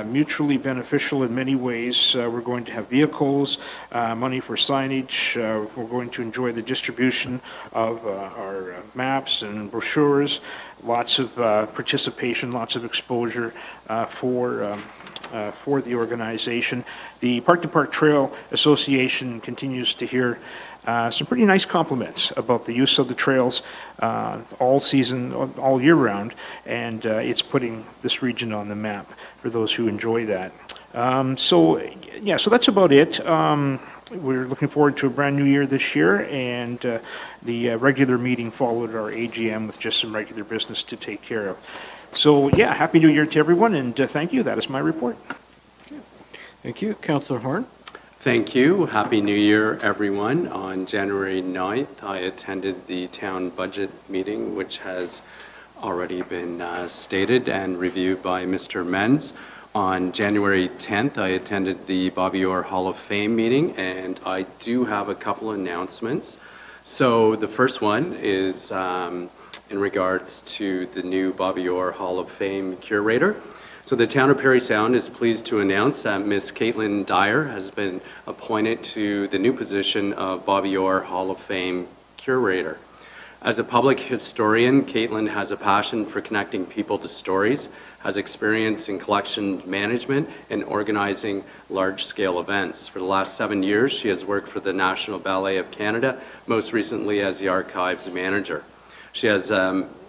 S3: mutually beneficial in many ways. We're going to have vehicles, money for signage. We're going to enjoy the distribution of our maps and brochures, lots of participation, lots of exposure for the organization. The Park to Park Trail Association continues to hear some pretty nice compliments about the use of the trails all season, all year round, and it's putting this region on the map for those who enjoy that. So that's about it. we're looking forward to a brand new year this year, and the regular meeting followed our AGM with just some regular business to take care of. So, yeah, Happy New Year to everyone, and thank you. That is my report.
S1: Thank you. Councillor Horn.
S8: Thank you. Happy New Year, everyone. On January 9th, I attended the town budget meeting, which has already been stated and reviewed by Mr. Menz. On January 10th, I attended the Bobby Orr Hall of Fame meeting, and I do have a couple announcements. So the first one is in regards to the new Bobby Orr Hall of Fame curator. So the town of Parry Sound is pleased to announce that Ms. Caitlin Dyer has been appointed to the new position of Bobby Orr Hall of Fame curator. As a public historian, Caitlin has a passion for connecting people to stories, has experience in collection management and organizing large-scale events. For the last 7 years, she has worked for the National Ballet of Canada, most recently as the archives manager. She has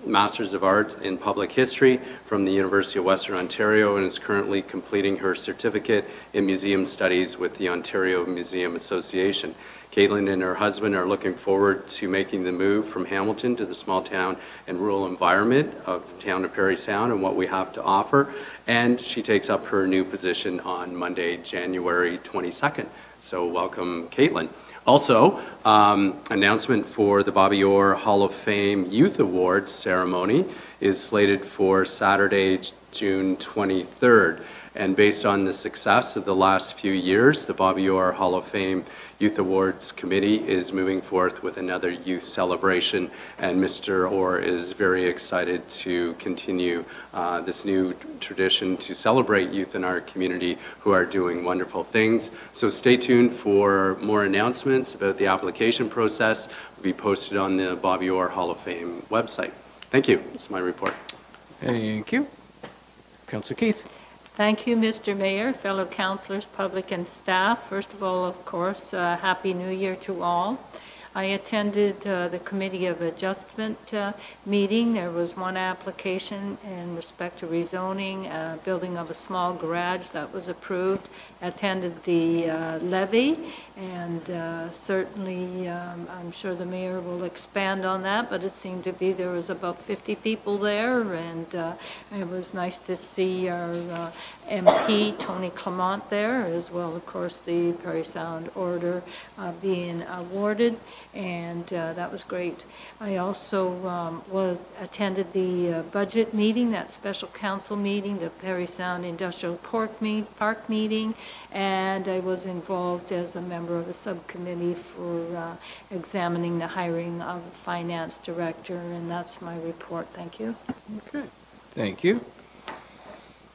S8: Masters of Art in Public History from the University of Western Ontario and is currently completing her certificate in Museum Studies with the Ontario Museum Association. Caitlin and her husband are looking forward to making the move from Hamilton to the small town and rural environment of the town of Parry Sound and what we have to offer. And she takes up her new position on Monday, January 22nd. So welcome, Caitlin. Also, announcement for the Bobby Orr Hall of Fame Youth Awards ceremony is slated for Saturday, June 23rd. And based on the success of the last few years, the Bobby Orr Hall of Fame Youth Awards Committee is moving forth with another youth celebration, and Mr. Orr is very excited to continue this new tradition to celebrate youth in our community who are doing wonderful things. So stay tuned for more announcements about the application process. Will be posted on the Bobby Orr Hall of Fame website. Thank you. That's my report.
S1: Thank you. Councillor Keith.
S5: Thank you, Mr. Mayor, fellow councillors, public and staff. First of all, of course, Happy New Year to all. I attended the Committee of Adjustment meeting. There was one application in respect to rezoning, building of a small garage that was approved. Attended the levy, and certainly I'm sure the mayor will expand on that, but it seemed to be there was about 50 people there, and it was nice to see our MP, Tony Clement, there, as well, of course, the Parry Sound Order being awarded, and that was great. I also attended the budget meeting, that special council meeting, the Parry Sound Industrial Park meeting, and I was involved as a member of a subcommittee for examining the hiring of a finance director, and that's my report. Thank you.
S1: Okay. Thank you.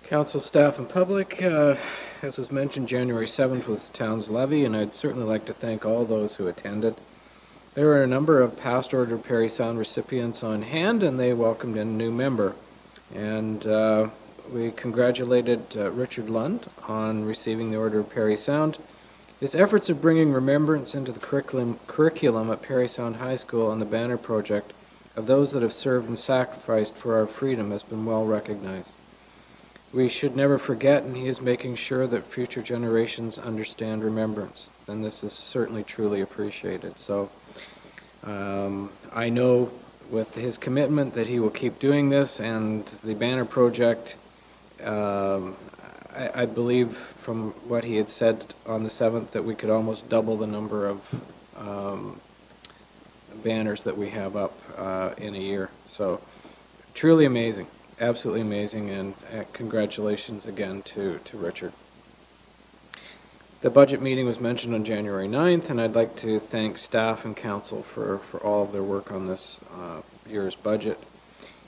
S1: Council, staff, and public, as was mentioned, January 7th was the town's levy, and I'd certainly like to thank all those who attended. There were a number of past Order of Parry Sound recipients on hand, and they welcomed in a new member. And we congratulated Richard Lund on receiving the Order of Parry Sound. His efforts of bringing remembrance into the curriculum at Parry Sound High School and the banner project of those that have served and sacrificed for our freedom has been well recognized. We should never forget, and he is making sure that future generations understand remembrance, and this is certainly truly appreciated. So I know with his commitment that he will keep doing this, and the banner project, I believe from what he had said on the 7th that we could almost double the number of banners that we have up in a year. So truly amazing. Absolutely amazing, and congratulations again to Richard. The budget meeting was mentioned on January 9th, and I'd like to thank staff and council for all of their work on this year's budget.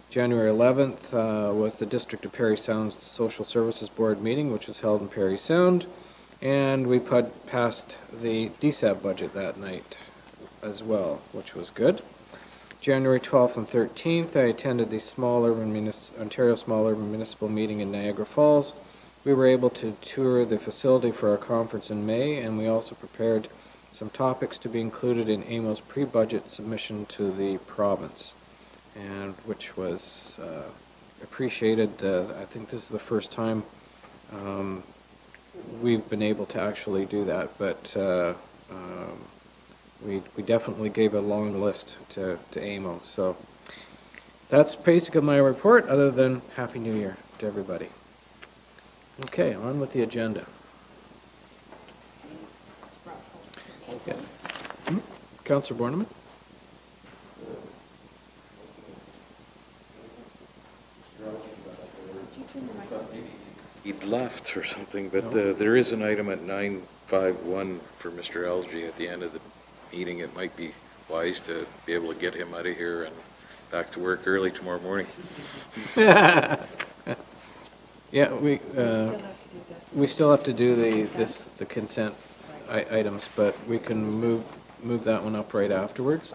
S1: January 11th was the District of Parry Sound Social Services Board meeting, which was held in Parry Sound, and we passed the DSAB budget that night as well, which was good. January 12th and 13th, I attended the Ontario Small Urban Municipal meeting in Niagara Falls. We were able to tour the facility for our conference in May, and we also prepared some topics to be included in AMO's pre-budget submission to the province, and which was appreciated. I think this is the first time we've been able to actually do that, but we definitely gave a long list to AMO. So that's basically my report, other than Happy New Year to everybody. Okay, on with the agenda. Yes. Councillor Borneman?
S7: He'd left or something, but there is an item at 951 for Mr. Algie at the end of the meeting. It might be wise to be able to get him out of here and back to work early tomorrow morning.
S1: Yeah, we still have to do the consent items, but we can move that one up right afterwards.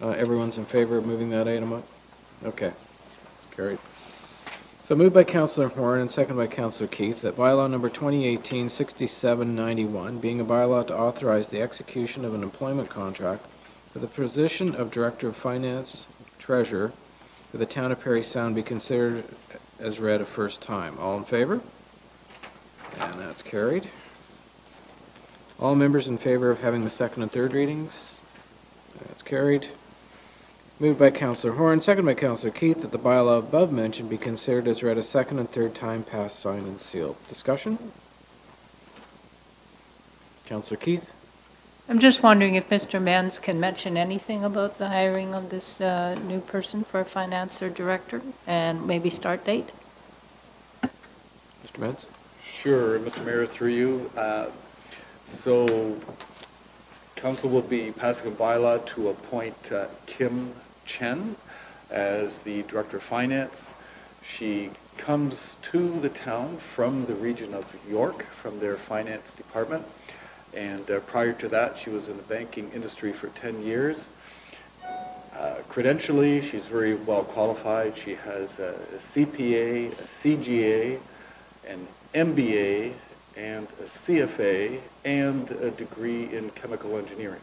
S1: Everyone's in favor of moving that item up? Okay, it's carried. So moved by Councillor Horn and seconded by Councillor Keith that bylaw number 2018-6791, being a bylaw to authorize the execution of an employment contract for the position of Director of Finance Treasurer for the Town of Parry Sound, be considered as read a first time. All in favor? And that's carried. All members in favor of having the second and third readings? That's carried. Moved by Councillor Horn, seconded by Councillor Keith, that the bylaw above mentioned be considered as read a second and third time, passed, signed, and sealed. Discussion? Councillor Keith?
S5: I'm just wondering if Mr. Menz can mention anything about the hiring of this new person for finance or director, and maybe start date?
S1: Mr. Menz?
S10: Sure, Mr. Mayor, through you. So council will be passing a bylaw to appoint Kim Chen as the Director of Finance. She comes to the town from the region of York, from their finance department. And prior to that, she was in the banking industry for 10 years. Credentially, she's very well qualified. She has a CPA, a CGA, an MBA, and a CFA, and a degree in chemical engineering.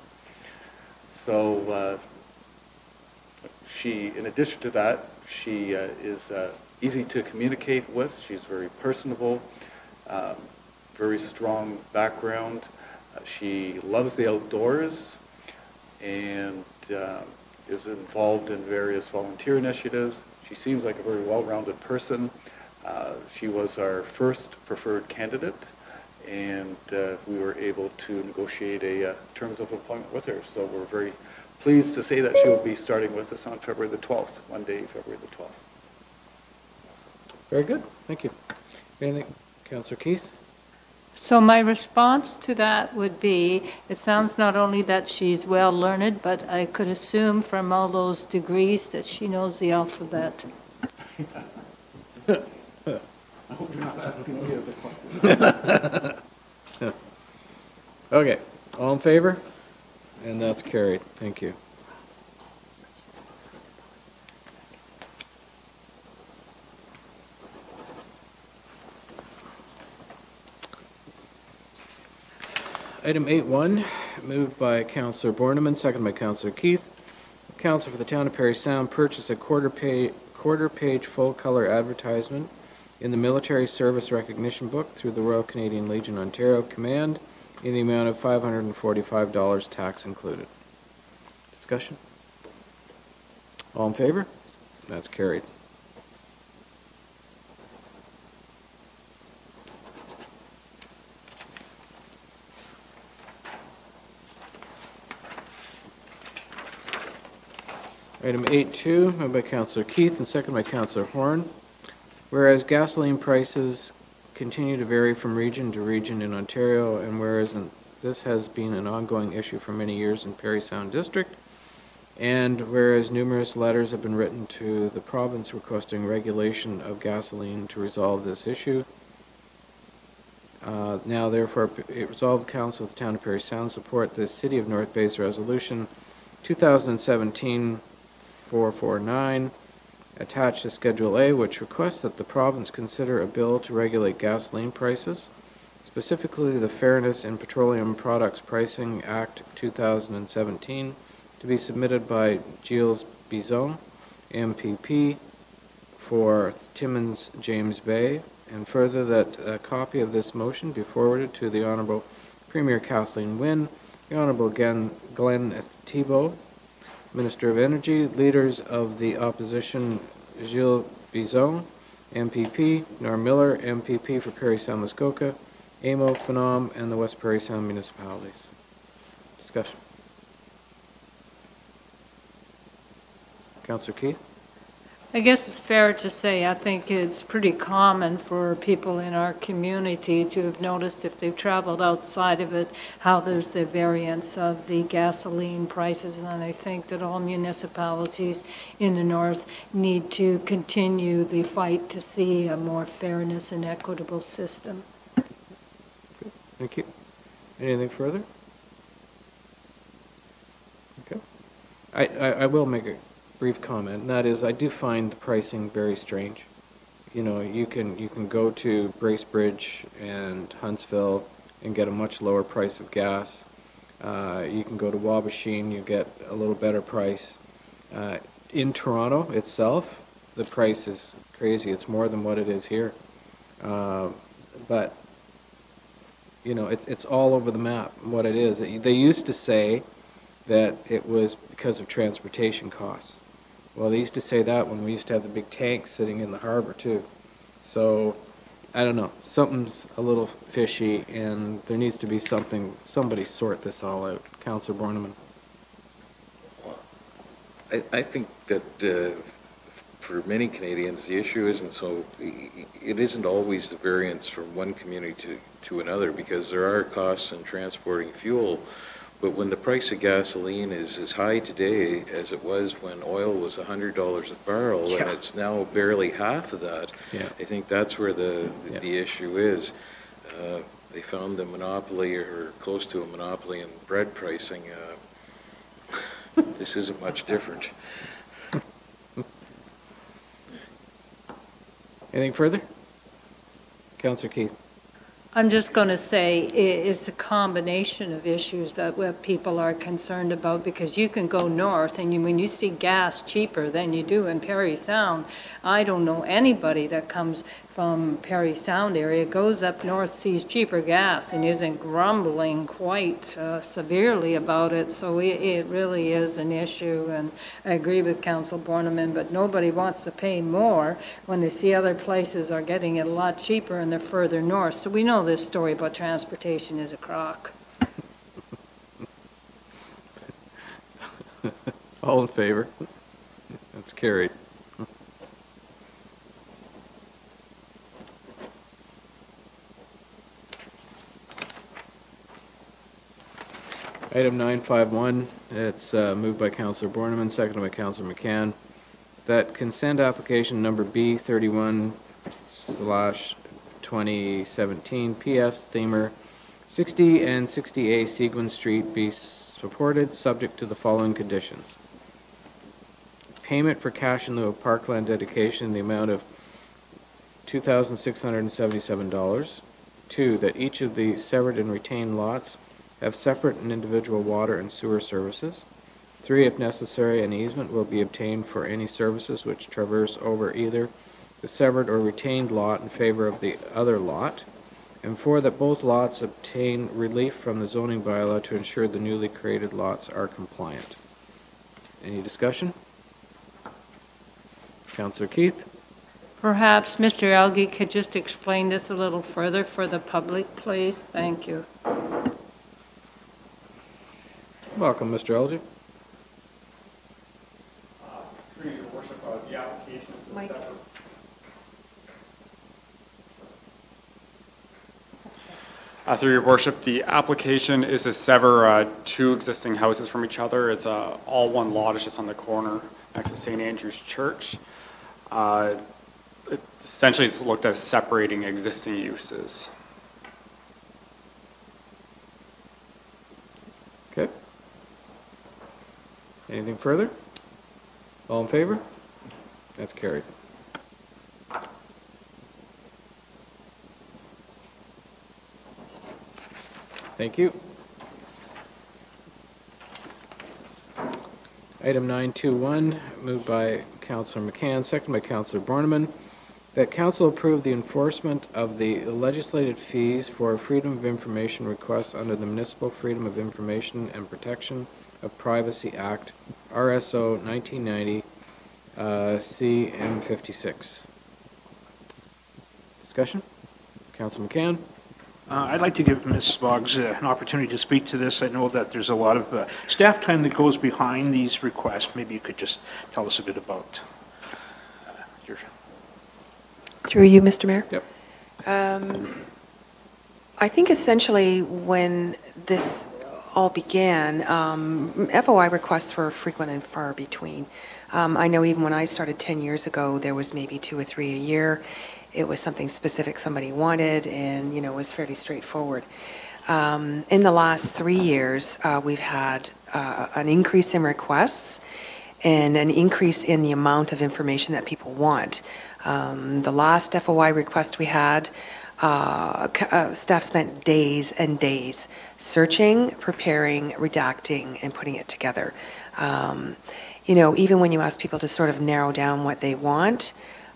S10: So she, in addition to that, she is easy to communicate with. She's very personable, very strong background. She loves the outdoors and is involved in various volunteer initiatives. She seems like a very well-rounded person. She was our first preferred candidate, and we were able to negotiate a terms of employment with her. So we're very pleased to say that she will be starting with us on February the 12th, Monday, February the 12th.
S1: Very good. Thank you. Anything, Councillor Keith?
S5: So my response to that would be, it sounds not only that she's well learned, but I could assume from all those degrees that she knows the alphabet.
S10: I hope you're not asking me as a question.
S1: Okay, all in favor? And that's carried. Thank you. Item 8.1, moved by Councillor Borneman, seconded by Councillor Keith. Council for the Town of Parry Sound purchase a quarter-page full-color advertisement in the Military Service Recognition Book through the Royal Canadian Legion Ontario Command in the amount of $545, tax included. Discussion? All in favor? That's carried. Item 8.2, moved by Councillor Keith and seconded by Councillor Horn. Whereas gasoline prices continue to vary from region to region in Ontario, and whereas this has been an ongoing issue for many years in Parry Sound District, and whereas numerous letters have been written to the province requesting regulation of gasoline to resolve this issue, now therefore it resolved the Council of the Town of Parry Sound support the City of North Bay's resolution 2017-449 attached to Schedule A, which requests that the province consider a bill to regulate gasoline prices, specifically the Fairness in Petroleum Products Pricing Act 2017, to be submitted by Gilles Bizon, MPP, for Timmins James Bay, and further that a copy of this motion be forwarded to the Honourable Premier Kathleen Wynne The Honorable Glenn Thibault, Minister of Energy, leaders of the opposition Gilles Bizon, MPP, Norm Miller, MPP for Parry Sound Muskoka, Amo, Phenom, and the West Parry Sound municipalities. Discussion. Councillor Keith?
S5: I guess it's fair to say, I think it's pretty common for people in our community to have noticed if they've traveled outside of it, how there's the variance of the gasoline prices, and I think that all municipalities in the north need to continue the fight to see a more fairness and equitable system.
S1: Thank you. Anything further? Okay. I will make a brief comment, and that is I do find the pricing very strange. You know, you can go to Bracebridge and Huntsville and get a much lower price of gas. You can go to Wabashine, you get a little better price. In Toronto itself, the price is crazy. It's more than what it is here. But you know, it's all over the map what it is. They used to say that it was because of transportation costs. Well, they used to say that when we used to have the big tanks sitting in the harbor too. So, I don't know, something's a little fishy, and there needs to be somebody sort this all out. Councillor Borneman.
S7: I think that for many Canadians, the issue isn't so, it isn't always the variance from one community to another, because there are costs in transporting fuel. But when the price of gasoline is as high today as it was when oil was $100 a barrel, and it's now barely half of that, I think that's where the issue is. They found the monopoly, or close to a monopoly, in bread pricing. This isn't much different.
S1: Anything further? Councillor Keith.
S5: I'm just going to say it's a combination of issues that people are concerned about, because you can go north and when you see gas cheaper than you do in Parry Sound, I don't know anybody that comes from Parry Sound area, goes up north, sees cheaper gas, and isn't grumbling quite severely about it. So it really is an issue, and I agree with Councillor Borneman, but nobody wants to pay more when they see other places are getting it a lot cheaper and they're further north. So we know this story about transportation is a crock.
S1: All in favor? That's carried. Item 951, it's moved by Councillor Borneman, seconded by Councillor McCann, that consent application number B31/2017 PS Themer 60 and 60A Seguin Street be supported, subject to the following conditions. Payment for cash in lieu of parkland dedication in the amount of $2,677. 2, that each of the severed and retained lots have separate and individual water and sewer services. 3, if necessary, an easement will be obtained for any services which traverse over either the severed or retained lot in favor of the other lot. And 4, that both lots obtain relief from the zoning bylaw to ensure the newly created lots are compliant. Any discussion? Councillor Keith?
S5: Perhaps Mr. Elgie could just explain this a little further for the public, please. Thank you.
S1: Welcome, Mr. Elgie.
S12: Your worship, the application is
S2: Mike.
S12: Through your worship, the application is to sever two existing houses from each other. It's all one lot. It's just on the corner next to St. Andrew's Church. Essentially, it's looked at separating existing uses.
S1: Okay. Anything further? All in favor? That's carried. Thank you. Item 921, moved by Councillor McCann, seconded by Councillor Borneman, that council approve the enforcement of the legislated fees for Freedom of Information requests under the Municipal Freedom of Information and Protection of Privacy Act, RSO 1990, CM 56. Discussion? Councilor McCann?
S3: I'd like to give Ms. Boggs an opportunity to speak to this. I know that there's a lot of staff time that goes behind these requests. Maybe you could just tell us a bit about your...
S2: Through you, Mr. Mayor?
S1: Yep.
S2: I think essentially when this all began, FOI requests were frequent and far between. I know even when I started 10 years ago, there was maybe 2 or 3 a year. It was something specific somebody wanted, and, you know, it was fairly straightforward. In the last 3 years, we've had an increase in requests and an increase in the amount of information that people want. The last FOI request we had, staff spent days and days searching, preparing, redacting, and putting it together. You know, even when you ask people to sort of narrow down what they want,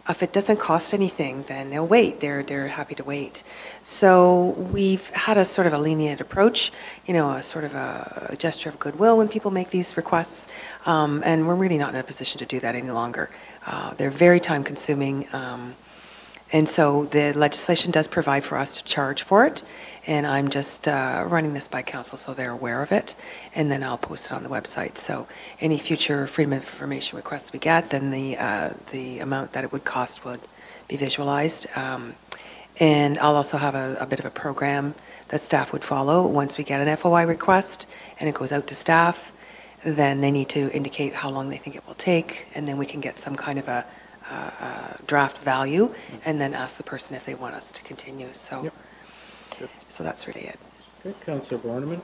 S2: if it doesn't cost anything, then they'll wait. They're happy to wait. So we've had a sort of a lenient approach, you know, a sort of a gesture of goodwill when people make these requests, and we're really not in a position to do that any longer. They're very time consuming, and so the legislation does provide for us to charge for it, and I'm just running this by council so they're aware of it, and then I'll post it on the website. So any future Freedom of Information requests we get, then the amount that it would cost would be visualized. And I'll also have a bit of a program that staff would follow. Once we get an FOI request and it goes out to staff, then they need to indicate how long they think it will take, and then we can get some kind of a draft value, and then ask the person if they want us to continue. So,
S1: Yep.
S2: So that's really it.
S1: Okay, Councillor Borneman?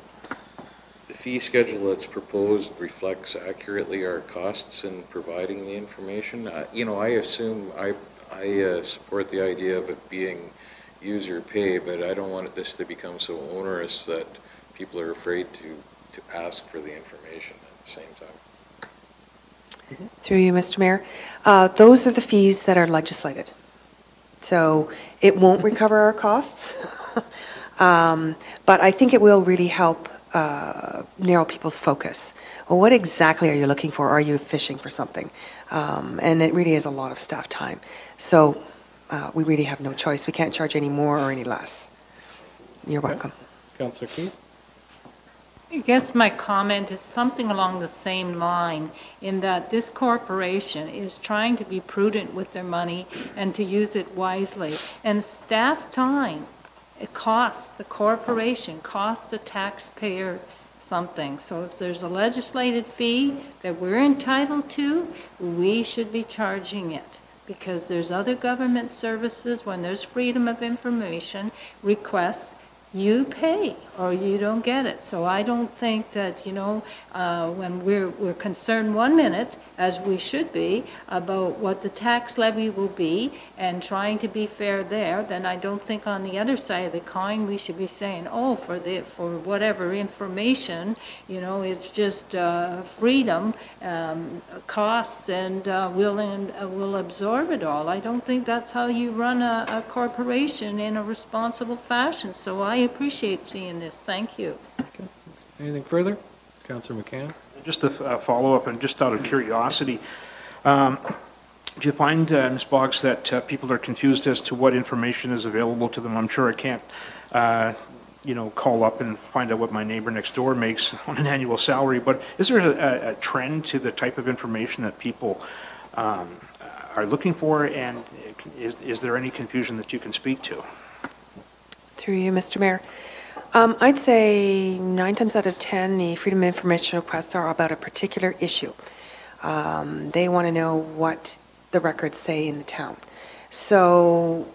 S7: The fee schedule that's proposed reflects accurately our costs in providing the information. You know, I assume I support the idea of it being user pay, but I don't want this to become so onerous that people are afraid to ask for the information at the same time.
S2: Through you, Mr. Mayor. Those are the fees that are legislated. So it won't recover our costs, but I think it will really help narrow people's focus. Well, what exactly are you looking for? Are you fishing for something? And it really is a lot of staff time. So we really have no choice. We can't charge any more or any less. You're welcome.
S1: Councillor Keith?
S5: I guess my comment is something along the same line, in that this corporation is trying to be prudent with their money and to use it wisely. And staff time, it costs the corporation, costs the taxpayer something. So if there's a legislated fee that we're entitled to, we should be charging it. Because there's other government services, when there's freedom of information requests, you pay or you don't get it. So I don't think that, you know, when we're concerned 1 minute, as we should be, about what the tax levy will be and trying to be fair there, then I don't think on the other side of the coin we should be saying, oh, for whatever information, you know, it's just freedom, costs, and we'll absorb it all. I don't think that's how you run a corporation in a responsible fashion. So I appreciate seeing this. Thank you.
S1: Okay. Anything further? Councillor McCann?
S3: Just a follow-up, and just out of curiosity, do you find, Ms. Boggs, that people are confused as to what information is available to them? I'm sure I can't, you know, call up and find out what my neighbor next door makes on an annual salary, but is there a trend to the type of information that people are looking for, and is there any confusion that you can speak to?
S2: Through you, Mr. Mayor. I'd say 9 times out of 10, the Freedom of Information requests are about a particular issue. They want to know what the records say in the town. So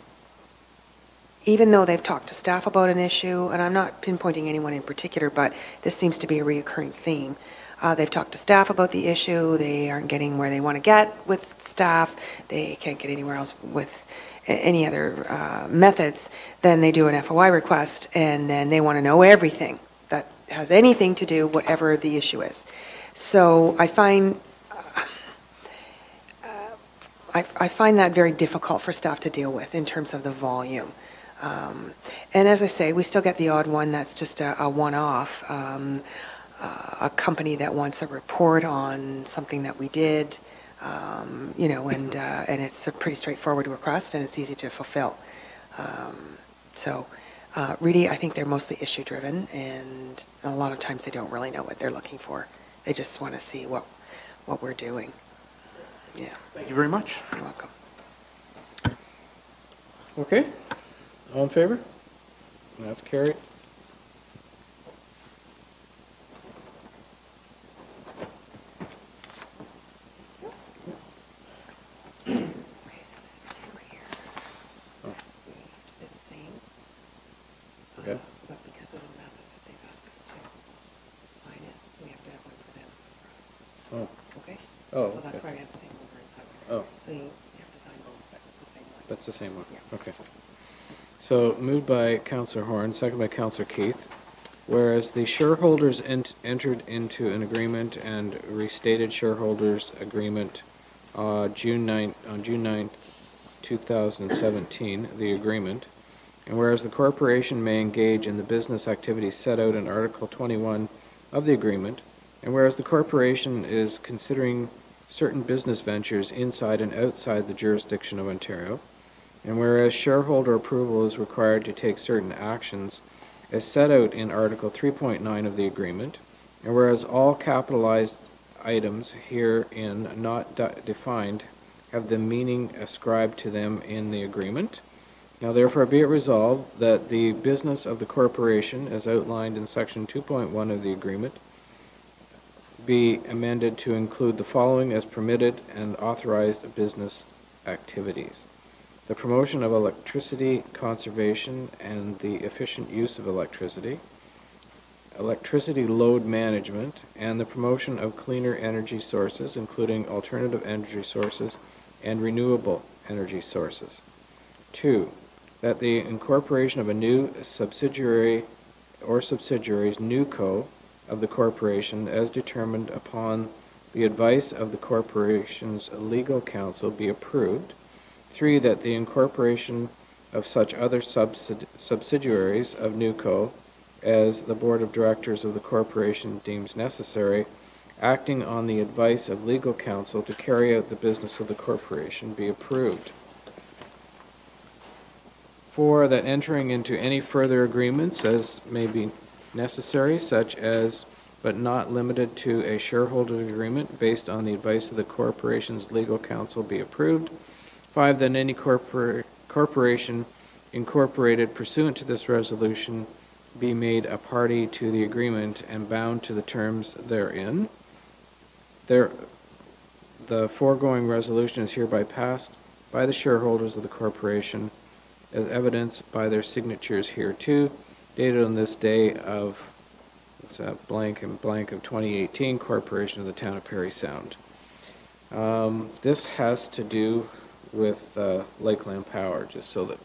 S2: even though they've talked to staff about an issue, and I'm not pinpointing anyone in particular, but this seems to be a recurring theme. They've talked to staff about the issue. They aren't getting where they want to get with staff. They can't get anywhere else with any other methods. Then they do an FOI request, and then they want to know everything that has anything to do whatever the issue is. So I find I find that very difficult for staff to deal with in terms of the volume. And as I say, we still get the odd one that's just a one-off, a company that wants a report on something that we did, you know, and it's a pretty straightforward request and it's easy to fulfill. So really, I think they're mostly issue-driven, and a lot of times they don't really know what they're looking for. They just want to see what we're doing. Yeah.
S3: Thank you very much.
S2: You're welcome.
S1: Okay. All in favor? That's carried.
S2: Okay, so there's two here.
S1: Oh.
S2: They're the same.
S1: Okay.
S2: But because of the method that they've asked us to sign it, we have to have one for them and for us.
S1: Oh.
S2: Okay?
S1: Oh,
S2: So that's
S1: okay.
S2: why we have the same over inside.
S1: Oh.
S2: So you have to sign both, but it's the same one.
S1: That's the same one?
S2: Yeah.
S1: Okay. So moved by Councillor Horn, second by Councillor Keith. Whereas the shareholders entered into an agreement and restated shareholders agreement on June 9th, 2017, the agreement. And whereas the corporation may engage in the business activities set out in Article 21 of the agreement, and whereas the corporation is considering certain business ventures inside and outside the jurisdiction of Ontario, and whereas shareholder approval is required to take certain actions as set out in Article 3.9 of the agreement, and whereas all capitalized items herein not defined have the meaning ascribed to them in the agreement, now therefore be it resolved that the business of the corporation, as outlined in Section 2.1 of the agreement, be amended to include the following as permitted and authorized business activities: the promotion of electricity conservation and the efficient use of electricity, electricity load management, and the promotion of cleaner energy sources, including alternative energy sources and renewable energy sources. 2, that the incorporation of a new subsidiary or subsidiaries, NewCo, of the corporation as determined upon the advice of the corporation's legal counsel be approved. 3, that the incorporation of such other subsidiaries of NewCo as the Board of Directors of the corporation deems necessary, acting on the advice of legal counsel to carry out the business of the corporation, be approved. 4, that entering into any further agreements as may be necessary, such as but not limited to a shareholders agreement based on the advice of the corporation's legal counsel, be approved. 5, that any corporation incorporated pursuant to this resolution be made a party to the agreement and bound to the terms therein. The foregoing resolution is hereby passed by the shareholders of the corporation as evidenced by their signatures hereto, dated on this day of blank and blank of 2018, Corporation of the Town of Parry Sound. This has to do with Lakeland Power, just so that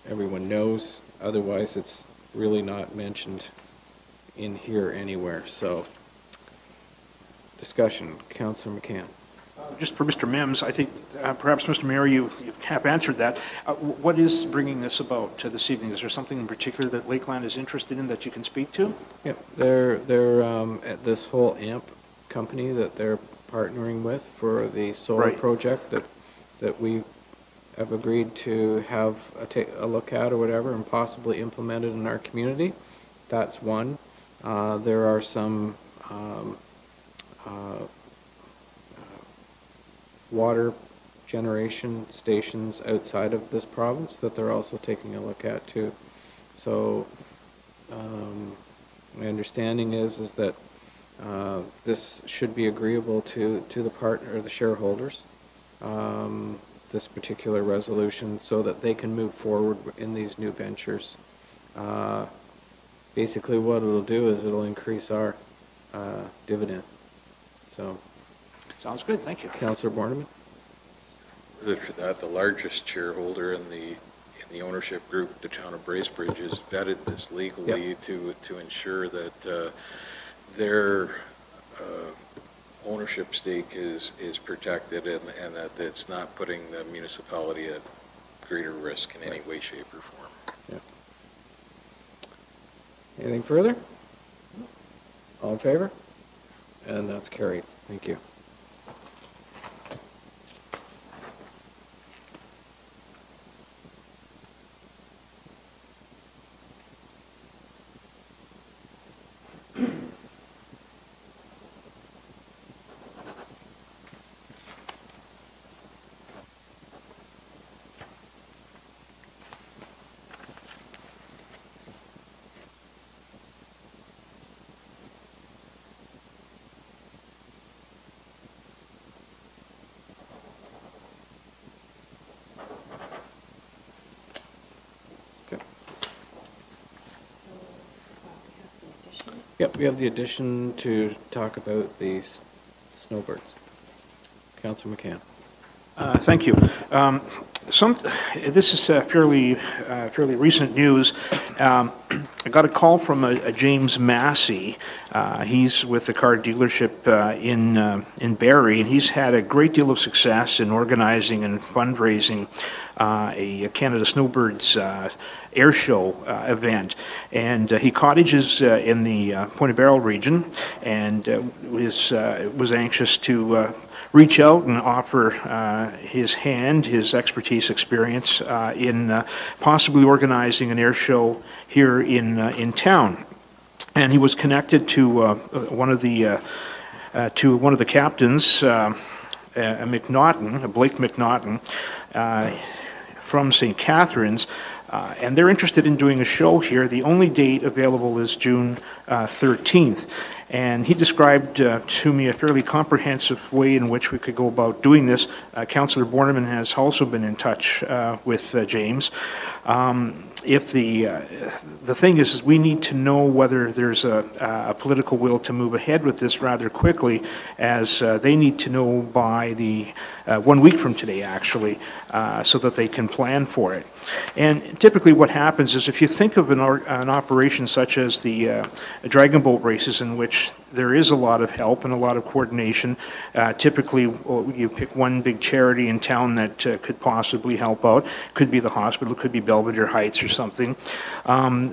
S1: everyone knows. Otherwise, it's really not mentioned in here anywhere. So, discussion. Councillor McCann.
S3: Just for Mr. Mims, I think perhaps, Mr. Mayor, you have answered that. What is bringing this about this evening? Is there something in particular that Lakeland is interested in that you can speak to?
S1: Yeah, they're at this whole AMP company that they're partnering with for the solar project that we have agreed to have a look at or whatever and possibly implemented in our community. That's one. There are some water generation stations outside of this province that they're also taking a look at too. So my understanding is that this should be agreeable to the partner or the shareholders, this particular resolution, so that they can move forward in these new ventures. Basically what it'll do is it'll increase our dividend. So.
S3: Sounds good, thank you.
S1: Councillor Borneman.
S7: For that, the largest shareholder in the ownership group, the town of Bracebridge, has vetted this legally to ensure that their ownership stake is protected and that it's not putting the municipality at greater risk in any way, shape, or form.
S1: Yeah. Anything further? All in favor? And that's carried. Thank you. Yep, we have the addition to talk about the snowbirds. Councillor McCann.
S3: Thank you. This is fairly recent news. I got a call from a James Massey. He's with the car dealership in Barrie, and he's had a great deal of success in organizing and fundraising a Canada Snowbirds air show event. And he cottages in the Point of Barrel region, and was anxious to reach out and offer his hand, his expertise, experience in possibly organizing an air show here in town. And he was connected to one of the captains, McNaughton, Blake McNaughton, from St. Catharines, and they're interested in doing a show here. The only date available is June 13th. And he described to me a fairly comprehensive way in which we could go about doing this. Councillor Borneman has also been in touch with James. If the thing is we need to know whether there's a political will to move ahead with this rather quickly, as they need to know by the 1 week from today, actually, so that they can plan for it. And typically what happens is if you think of an operation such as the dragon boat races, in which there is a lot of help and a lot of coordination, typically you pick one big charity in town that could possibly help out. Could be the hospital, could be Belvedere Heights or something.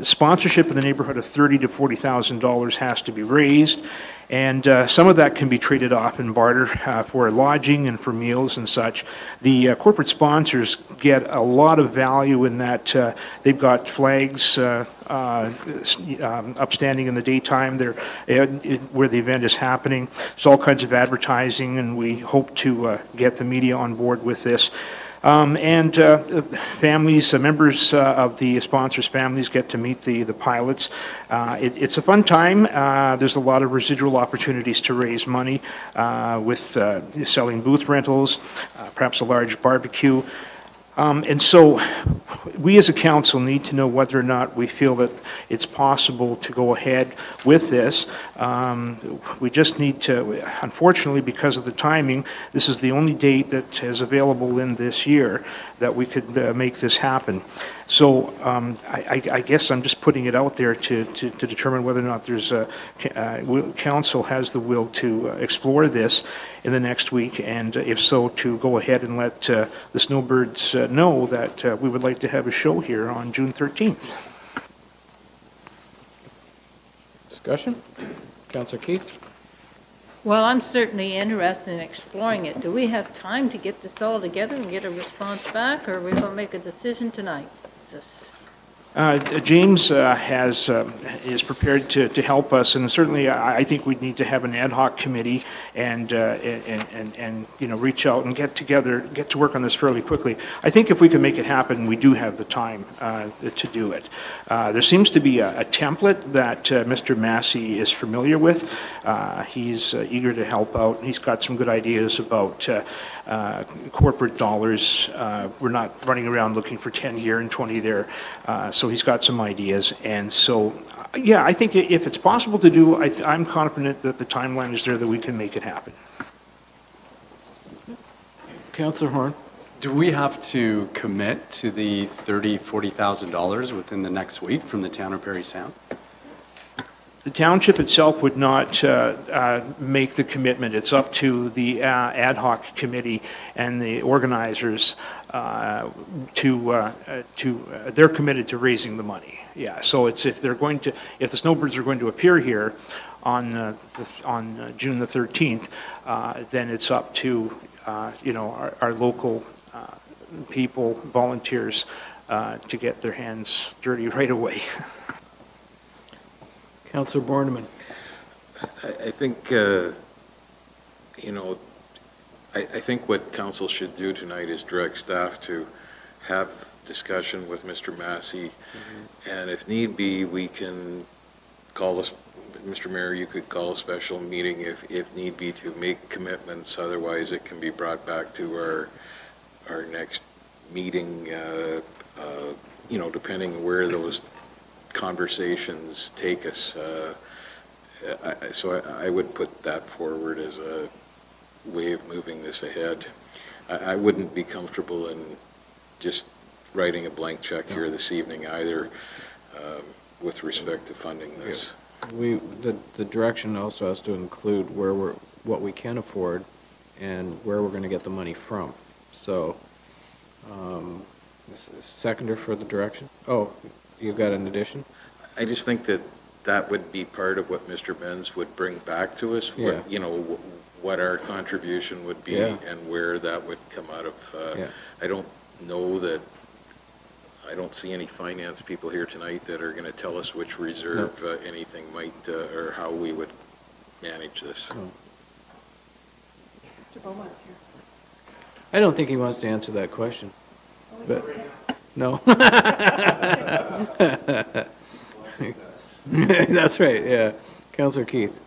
S3: Sponsorship in the neighborhood of $30,000 to $40,000 has to be raised. And some of that can be traded off in barter for lodging and for meals and such. The corporate sponsors get a lot of value in that they've got flags upstanding in the daytime there where the event is happening. There's all kinds of advertising, and we hope to get the media on board with this. Families, members of the sponsors' families get to meet the pilots. It's a fun time. There's a lot of residual opportunities to raise money with selling booth rentals, perhaps a large barbecue. And so we as a council need to know whether or not we feel that it's possible to go ahead with this. We just need to, unfortunately, because of the timing, this is the only date that is available in this year that we could make this happen. So I guess I'm just putting it out there to determine whether or not there's council has the will to explore this in the next week, and if so, to go ahead and let the Snowbirds know that we would like to have a show here on June 13th.
S1: Discussion? Councillor Keith?
S5: Well, I'm certainly interested in exploring it. Do we have time to get this all together and get a response back, or are we going to make a decision tonight?
S3: James is prepared to help us, and certainly I think we need to have an ad hoc committee and you know, reach out and get to work on this fairly quickly. I think if we can make it happen, we do have the time to do it. There seems to be a template that Mr. Massey is familiar with. He's eager to help out. He's got some good ideas about corporate dollars. We're not running around looking for 10 here and 20 there. So he's got some ideas. And so, yeah, I think if it's possible to do, I'm confident that the timeline is there that we can make it happen.
S1: Councillor Horn?
S8: Do we have to commit to the $30,000 to $40,000 within the next week from the town of Parry Sound?
S3: The township itself would not make the commitment. It's up to the ad hoc committee and the organizers they're committed to raising the money. Yeah, so it's if the snowbirds are going to appear here on June the 13th, then it's up to our local people, volunteers, to get their hands dirty right away.
S1: Councillor Borneman.
S7: I think, I think what council should do tonight is direct staff to have discussion with Mr. Massey, and if need be, we can call us, Mr. Mayor, you could call a special meeting if need be to make commitments. Otherwise, it can be brought back to our next meeting, depending where those conversations take us. So I would put that forward as a way of moving this ahead. I wouldn't be comfortable in just writing a blank check here this evening either, with respect to funding this.
S1: The direction also has to include what we can afford and where we're going to get the money from. So, seconder for the direction? Oh, you've got an addition?
S7: I just think that would be part of what Mr. Benz would bring back to us.
S1: Yeah.
S7: What our contribution would be,
S1: yeah,
S7: and where that would come out of.
S1: Yeah.
S7: I don't know that, I don't see any finance people here tonight that are going to tell us which reserve anything might, or how we would manage this.
S1: No.
S2: Mr. Beaumont's here.
S1: I don't think he wants to answer that question. But no. That's right, yeah. Councillor Keith.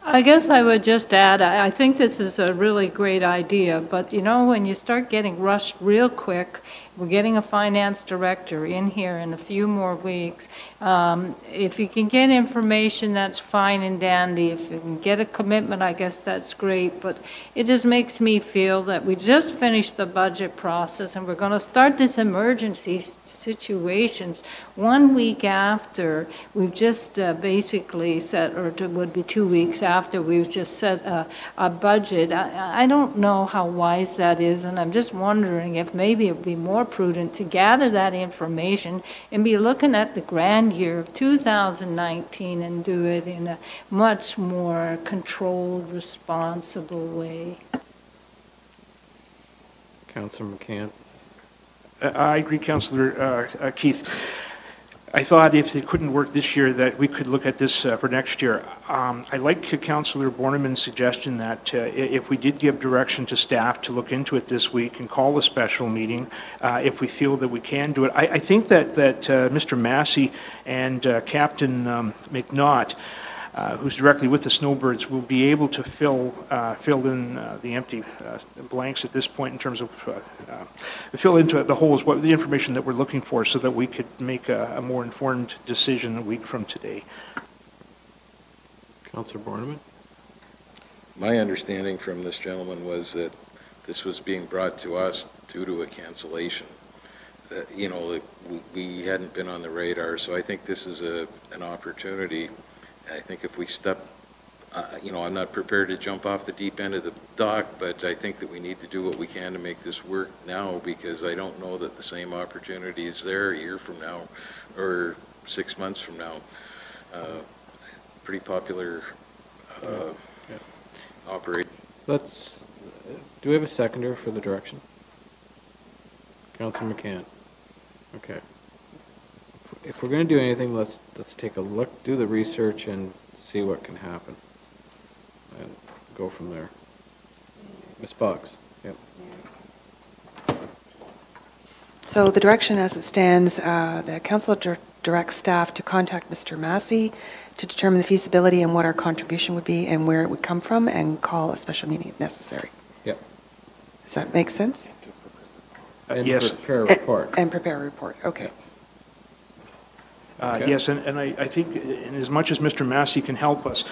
S5: I guess I would just add, I think this is a really great idea, but when you start getting rushed real quick, we're getting a finance director in here in a few more weeks. If you can get information, that's fine and dandy. If you can get a commitment, I guess that's great. But it just makes me feel that we just finished the budget process and we're going to start this emergency situations 1 week after we've just basically set, or it would be 2 weeks after we've just set a budget. I don't know how wise that is, and I'm just wondering if maybe it would be more prudent to gather that information and be looking at the grand year of 2019 and do it in a much more controlled, responsible way.
S1: Councillor McCann.
S3: I agree, Councillor Keith. I thought if it couldn't work this year that we could look at this for next year. I like Councillor Borneman's suggestion that if we did give direction to staff to look into it this week and call a special meeting, if we feel that we can do it. I think that Mr. Massey and Captain McNaught, who's directly with the Snowbirds, will be able to fill in the empty blanks at this point in terms of fill into the holes, what the information that we're looking for, so that we could make a more informed decision a week from today.
S1: Councillor Borneman.
S7: My understanding from this gentleman was that this was being brought to us due to a cancellation. We hadn't been on the radar, so I think this is an opportunity. I think if we step, I'm not prepared to jump off the deep end of the dock, but I think that we need to do what we can to make this work now, because I don't know that the same opportunity is there a year from now or 6 months from now. Pretty popular operate.
S1: Do we have a seconder for the direction? Councillor McCann. Okay. If we're going to do anything, let's take a look, do the research, and see what can happen, and go from there. Ms. Boggs. Yep.
S2: So the direction as it stands, the council directs staff to contact Mr. Massey to determine the feasibility and what our contribution would be and where it would come from, and call a special meeting if necessary.
S1: Yep.
S2: Does that make sense?
S1: And
S3: yes.
S1: prepare a report.
S2: And prepare a report. Okay.
S1: Yep. Okay.
S3: Yes, and I think in as much as Mr. Massey can help us,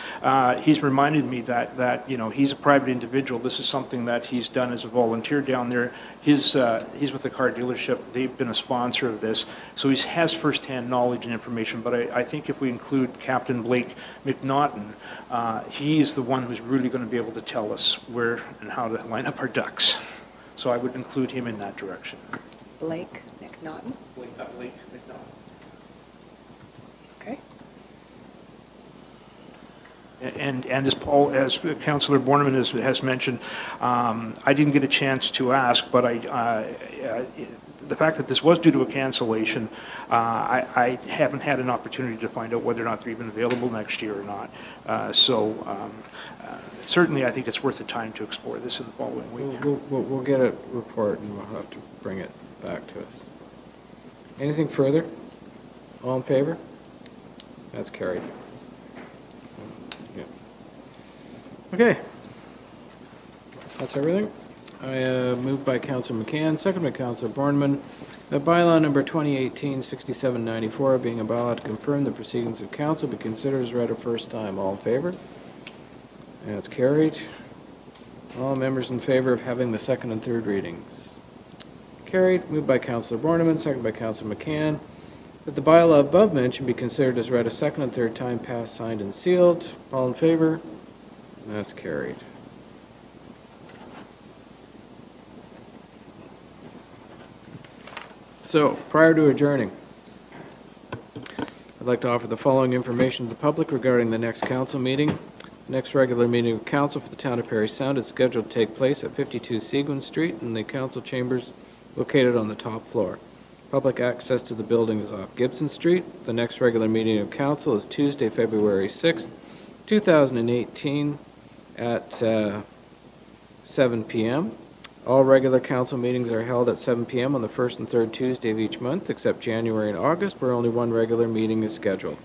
S3: he's reminded me that, you know, he's a private individual. This is something that he's done as a volunteer down there. He's with the car dealership. They've been a sponsor of this. So he has firsthand knowledge and information. But I think if we include Captain Blake McNaughton, he's the one who's really going to be able to tell us where and how to line up our ducks. So I would include him in that direction.
S2: Blake McNaughton.
S3: Blake McNaughton.
S2: Okay.
S3: And as Councillor Borneman has mentioned, I didn't get a chance to ask, but the fact that this was due to a cancellation, I haven't had an opportunity to find out whether or not they're even available next year or not. Certainly I think it's worth the time to explore this in the following week.
S1: We'll get a report and we'll have to bring it back to us. Anything further? All in favor? That's carried. Yeah. Okay. That's everything. I moved by Councillor McCann, second by Councillor Borneman, that bylaw number 2018-6794, being a bylaw to confirm the proceedings of council, be considered as read a first time. All in favor? That's carried. All members in favor of having the second and third readings? Carried. Moved by Councillor Borneman, second by Councillor McCann, that the bylaw above mentioned be considered as read a second and third time, passed, signed, and sealed. All in favor? That's carried. So, prior to adjourning, I'd like to offer the following information to the public regarding the next council meeting. The next regular meeting of council for the town of Parry Sound is scheduled to take place at 52 Seguin Street in the council chambers located on the top floor. Public access to the building is off Gibson Street. The next regular meeting of council is Tuesday, February 6th, 2018 at 7 p.m. All regular council meetings are held at 7 p.m. on the first and third Tuesday of each month, except January and August, where only one regular meeting is scheduled.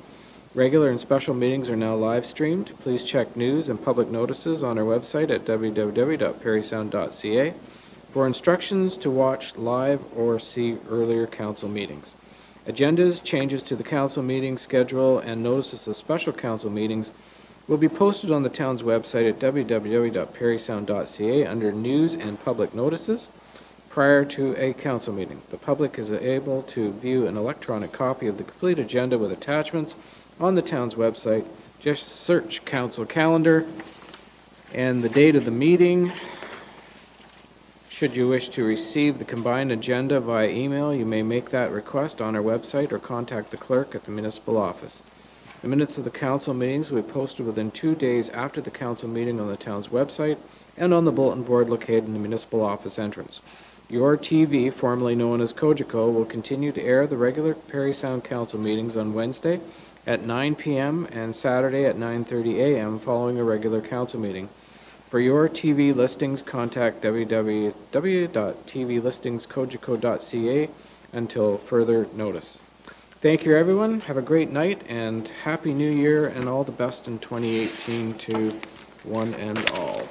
S1: Regular and special meetings are now live streamed. Please check news and public notices on our website at www.parrysound.ca for instructions to watch live or see earlier council meetings. Agendas, changes to the council meeting schedule, and notices of special council meetings will be posted on the town's website at www.parrysound.ca under News and Public Notices prior to a council meeting. The public is able to view an electronic copy of the complete agenda with attachments on the town's website. Just search council calendar and the date of the meeting. Should you wish to receive the combined agenda via email, you may make that request on our website or contact the clerk at the municipal office. The minutes of the council meetings will be posted within 2 days after the council meeting on the town's website and on the bulletin board located in the municipal office entrance. Your TV, formerly known as Cogeco, will continue to air the regular Parry Sound council meetings on Wednesday at 9 p.m. and Saturday at 9:30 a.m. following a regular council meeting. For your TV listings, contact www.tvlistingscogeco.ca until further notice. Thank you, everyone. Have a great night and Happy New Year and all the best in 2018 to one and all.